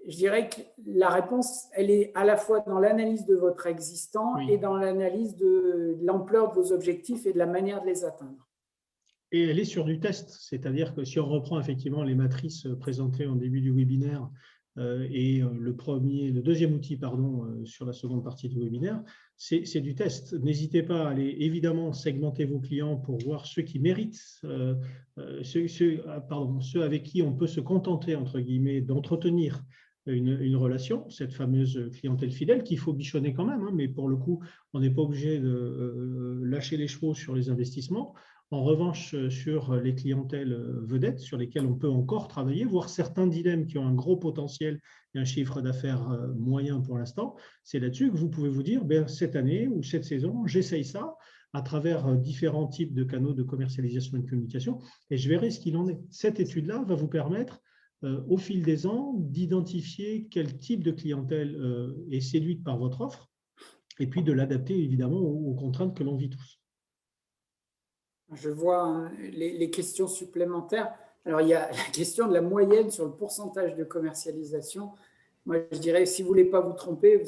je dirais que la réponse, elle est à la fois dans l'analyse de votre existant Oui. et dans l'analyse de l'ampleur de vos objectifs et de la manière de les atteindre. Et elle est sur du test, c'est-à-dire que si on reprend effectivement les matrices présentées en début du webinaire et le deuxième outil sur la seconde partie du webinaire, c'est du test. N'hésitez pas à aller évidemment segmenter vos clients pour voir ceux qui méritent, ceux avec qui on peut se contenter, entre guillemets, d'entretenir une relation, cette fameuse clientèle fidèle qu'il faut bichonner quand même, hein, mais pour le coup, on n'est pas obligé de lâcher les chevaux sur les investissements. En revanche, sur les clientèles vedettes sur lesquelles on peut encore travailler, voire certains dilemmes qui ont un gros potentiel et un chiffre d'affaires moyen pour l'instant, c'est là-dessus que vous pouvez vous dire, cette année ou cette saison, j'essaye ça à travers différents types de canaux de commercialisation et de communication et je verrai ce qu'il en est. Cette étude-là va vous permettre, au fil des ans, d'identifier quel type de clientèle est séduite par votre offre et puis de l'adapter évidemment aux contraintes que l'on vit tous. Je vois les questions supplémentaires. Alors, il y a la question de la moyenne sur le pourcentage de commercialisation. Moi, je dirais, si vous ne voulez pas vous tromper,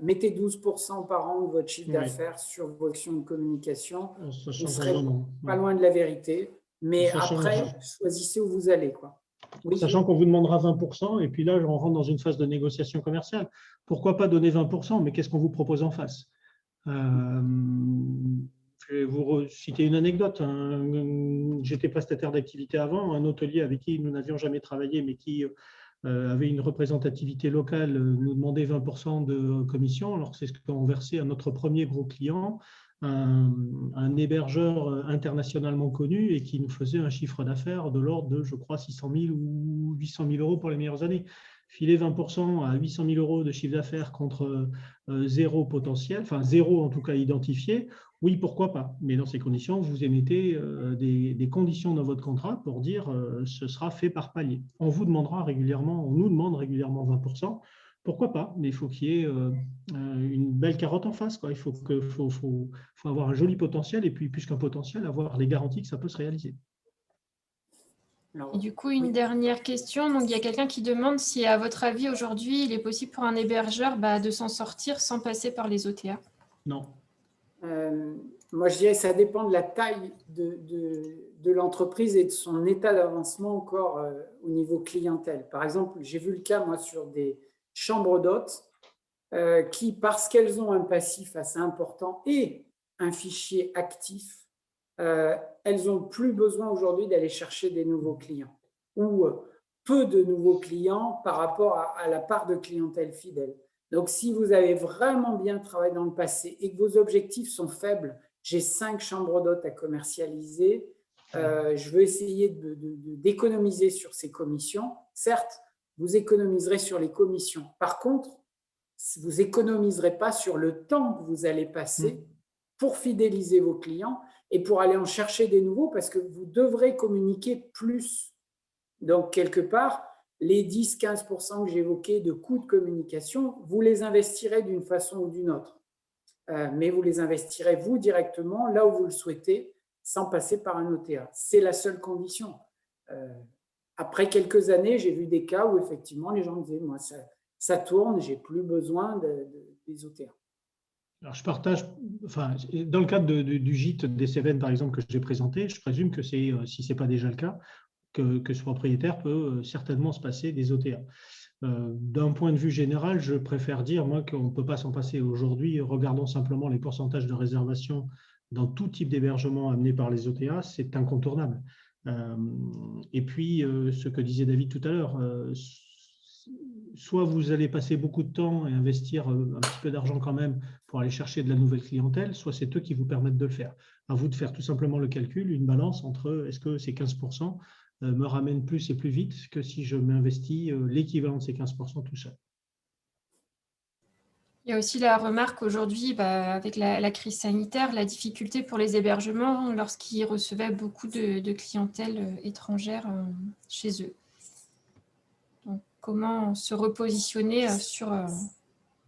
mettez 12% par an de votre chiffre d'affaires sur vos actions de communication. Vous ne serez pas loin de la vérité. Mais après, choisissez où vous allez, quoi. Oui. Sachant qu'on vous demandera 20%, et puis là, on rentre dans une phase de négociation commerciale. Pourquoi pas donner 20%, mais qu'est-ce qu'on vous propose en face? Je vais vous citer une anecdote. J'étais prestataire d'activité avant, un hôtelier avec qui nous n'avions jamais travaillé, mais qui avait une représentativité locale, nous demandait 20% de commission, alors que c'est ce qu'on versait à notre premier gros client, un hébergeur internationalement connu et qui nous faisait un chiffre d'affaires de l'ordre de, je crois, 600 000 ou 800 000 euros pour les meilleures années. Filer 20% à 800 000 euros de chiffre d'affaires contre zéro potentiel, enfin zéro en tout cas identifié, oui, pourquoi pas. Mais dans ces conditions, vous émettez des conditions dans votre contrat pour dire ce sera fait par palier. On vous demandera régulièrement, on nous demande régulièrement 20%. Pourquoi pas? Mais il faut qu'il y ait une belle carotte en face, quoi. Il faut avoir un joli potentiel et puis plus qu'un potentiel, avoir les garanties que ça peut se réaliser. Et du coup, une dernière question. Donc, il y a quelqu'un qui demande si, à votre avis, aujourd'hui, il est possible pour un hébergeur de s'en sortir sans passer par les OTA. Non. Moi, je dirais que ça dépend de la taille de l'entreprise et de son état d'avancement encore au niveau clientèle. Par exemple, j'ai vu le cas, moi, sur des chambres d'hôtes qui, parce qu'elles ont un passif assez important et un fichier actif, elles n'ont plus besoin aujourd'hui d'aller chercher des nouveaux clients ou peu de nouveaux clients par rapport à la part de clientèle fidèle. Donc, si vous avez vraiment bien travaillé dans le passé et que vos objectifs sont faibles, j'ai 5 chambres d'hôtes à commercialiser, je veux essayer d'économiser sur ces commissions. Certes, vous économiserez sur les commissions. Par contre, vous n'économiserez pas sur le temps que vous allez passer pour fidéliser vos clients et pour aller en chercher des nouveaux parce que vous devrez communiquer plus. Donc, quelque part, les 10-15% que j'évoquais de coûts de communication, vous les investirez d'une façon ou d'une autre. Mais vous les investirez, vous, directement, là où vous le souhaitez, sans passer par un OTA. C'est la seule condition. Après quelques années, j'ai vu des cas où, effectivement, les gens disaient, moi, ça tourne, j'ai plus besoin des OTA. Alors, je partage, dans le cadre du gîte des Cévennes, par exemple, que j'ai présenté, je présume que si ce n'est pas déjà le cas, que ce propriétaire peut certainement se passer des OTA. D'un point de vue général, je préfère dire, moi, qu'on ne peut pas s'en passer aujourd'hui. Regardons simplement les pourcentages de réservation dans tout type d'hébergement amené par les OTA, c'est incontournable. Et puis, ce que disait David tout à l'heure, soit vous allez passer beaucoup de temps et investir un petit peu d'argent quand même pour aller chercher de la nouvelle clientèle, soit c'est eux qui vous permettent de le faire. À vous de faire tout simplement le calcul, une balance entre est-ce que ces 15% me ramène plus et plus vite que si je m'investis l'équivalent de ces 15% tout seul. Il y a aussi la remarque aujourd'hui, avec la crise sanitaire, la difficulté pour les hébergements lorsqu'ils recevaient beaucoup de clientèle étrangère chez eux. Donc, comment se repositionner sur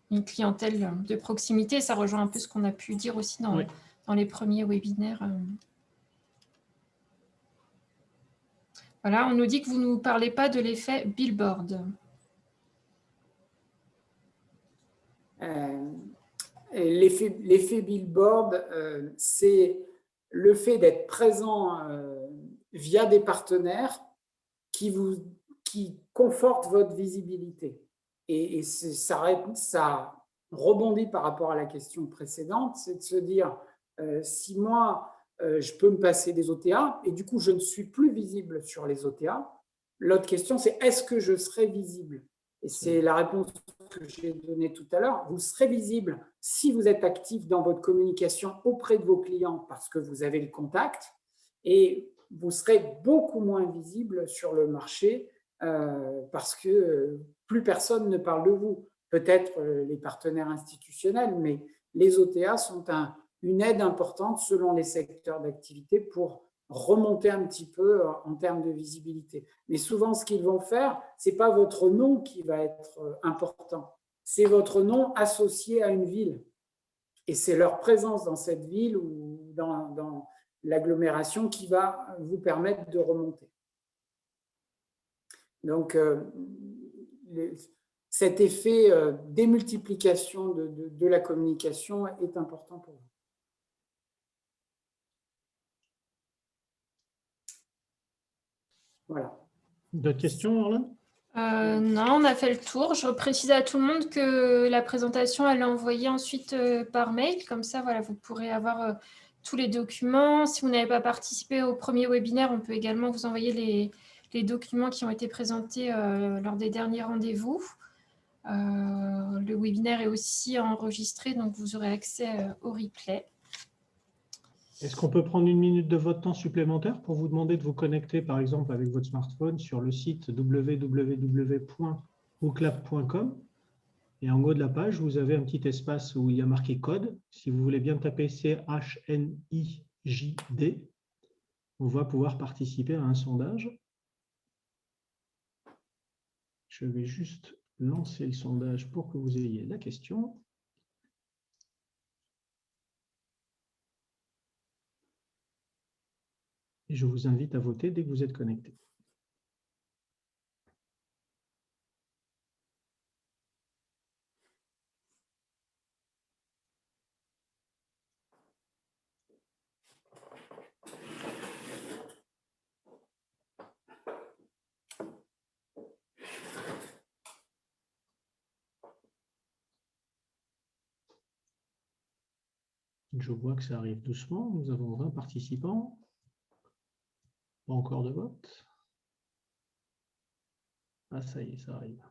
une clientèle de proximité? Ça rejoint un peu ce qu'on a pu dire aussi dans les premiers webinaires. Voilà, on nous dit que vous ne nous parlez pas de l'effet billboard. L'effet billboard, c'est le fait d'être présent via des partenaires qui confortent votre visibilité. Et ça rebondit par rapport à la question précédente, c'est de se dire, si moi, je peux me passer des OTA, et du coup, je ne suis plus visible sur les OTA, l'autre question, c'est est-ce que je serai visible? Et c'est la réponse que j'ai donnée tout à l'heure. Vous serez visible si vous êtes actif dans votre communication auprès de vos clients parce que vous avez le contact, et vous serez beaucoup moins visible sur le marché parce que plus personne ne parle de vous. Peut-être les partenaires institutionnels, mais les OTA sont une aide importante selon les secteurs d'activité pour remonter un petit peu en termes de visibilité. Mais souvent, ce qu'ils vont faire, ce n'est pas votre nom qui va être important, c'est votre nom associé à une ville. Et c'est leur présence dans cette ville ou dans l'agglomération qui va vous permettre de remonter. Donc, cet effet démultiplication de la communication est important pour vous. Voilà. D'autres questions, Orlan? Non, on a fait le tour. Je précise à tout le monde que la présentation, elle est envoyée ensuite par mail. Comme ça, voilà, vous pourrez avoir tous les documents. Si vous n'avez pas participé au premier webinaire, on peut également vous envoyer les documents qui ont été présentés lors des derniers rendez-vous. Le webinaire est aussi enregistré, donc vous aurez accès au replay. Est-ce qu'on peut prendre une minute de votre temps supplémentaire pour vous demander de vous connecter, par exemple, avec votre smartphone sur le site www.booklab.com, et en haut de la page, vous avez un petit espace où il y a marqué code. Si vous voulez bien taper CHNIJD, on va pouvoir participer à un sondage. Je vais juste lancer le sondage pour que vous ayez la question. Et je vous invite à voter dès que vous êtes connecté. Je vois que ça arrive doucement. Nous avons 20 participants. Pas encore de vote. Ah, ça y est, ça arrive.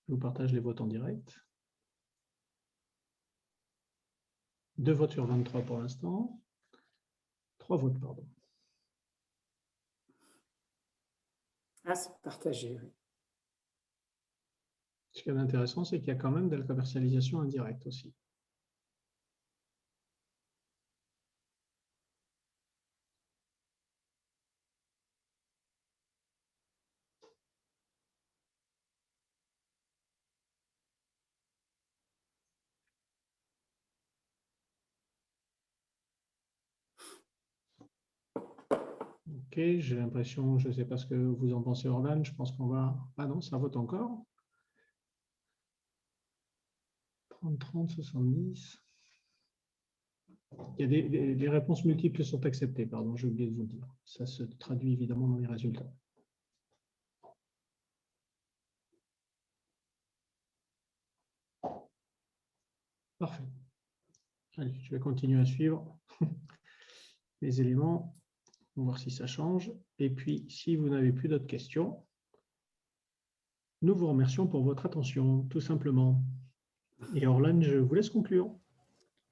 Je vous partage les votes en direct. 2 votes sur 23 pour l'instant. 3 votes, pardon. Ah, c'est partagé, oui. Ce qui est intéressant, c'est qu'il y a quand même de la commercialisation indirecte aussi. Ok, j'ai l'impression, je ne sais pas ce que vous en pensez, Orlan, je pense qu'on va... Ah non, ça vote encore. 30, 30, 70. Il y a les réponses multiples sont acceptées, pardon, j'ai oublié de vous le dire. Ça se traduit évidemment dans les résultats. Parfait. Allez, je vais continuer à suivre les éléments. On va voir si ça change. Et puis, si vous n'avez plus d'autres questions, nous vous remercions pour votre attention, tout simplement. Et Orlan, je vous laisse conclure.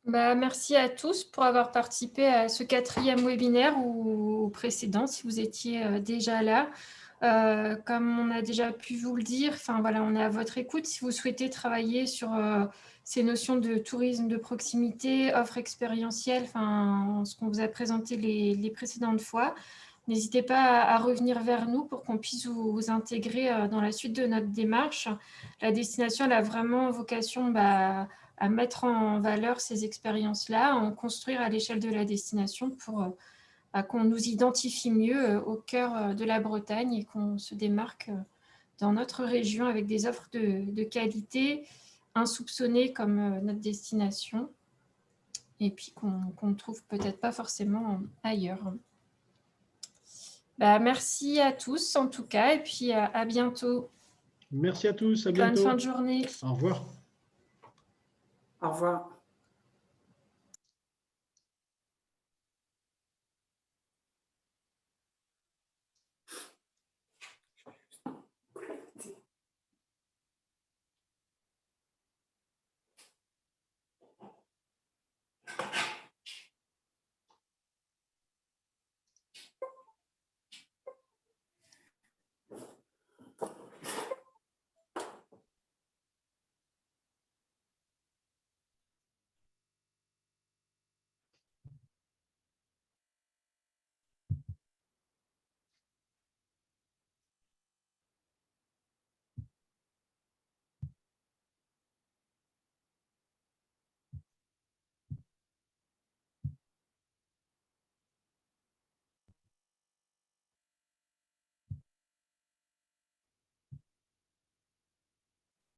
Merci à tous pour avoir participé à ce 4e webinaire ou au précédent, si vous étiez déjà là. Comme on a déjà pu vous le dire, on est à votre écoute. Si vous souhaitez travailler sur ces notions de tourisme de proximité, offre expérientielle, enfin, ce qu'on vous a présenté les précédentes fois. N'hésitez pas à revenir vers nous pour qu'on puisse vous intégrer dans la suite de notre démarche. La destination, elle a vraiment vocation à mettre en valeur ces expériences-là, à en construire à l'échelle de la destination pour qu'on nous identifie mieux au cœur de la Bretagne et qu'on se démarque dans notre région avec des offres de qualité insoupçonnées comme notre destination et puis qu'on ne trouve peut-être pas forcément ailleurs. Merci à tous en tout cas et puis à bientôt. Merci à tous, à bientôt. Bonne fin de journée. Au revoir. Au revoir.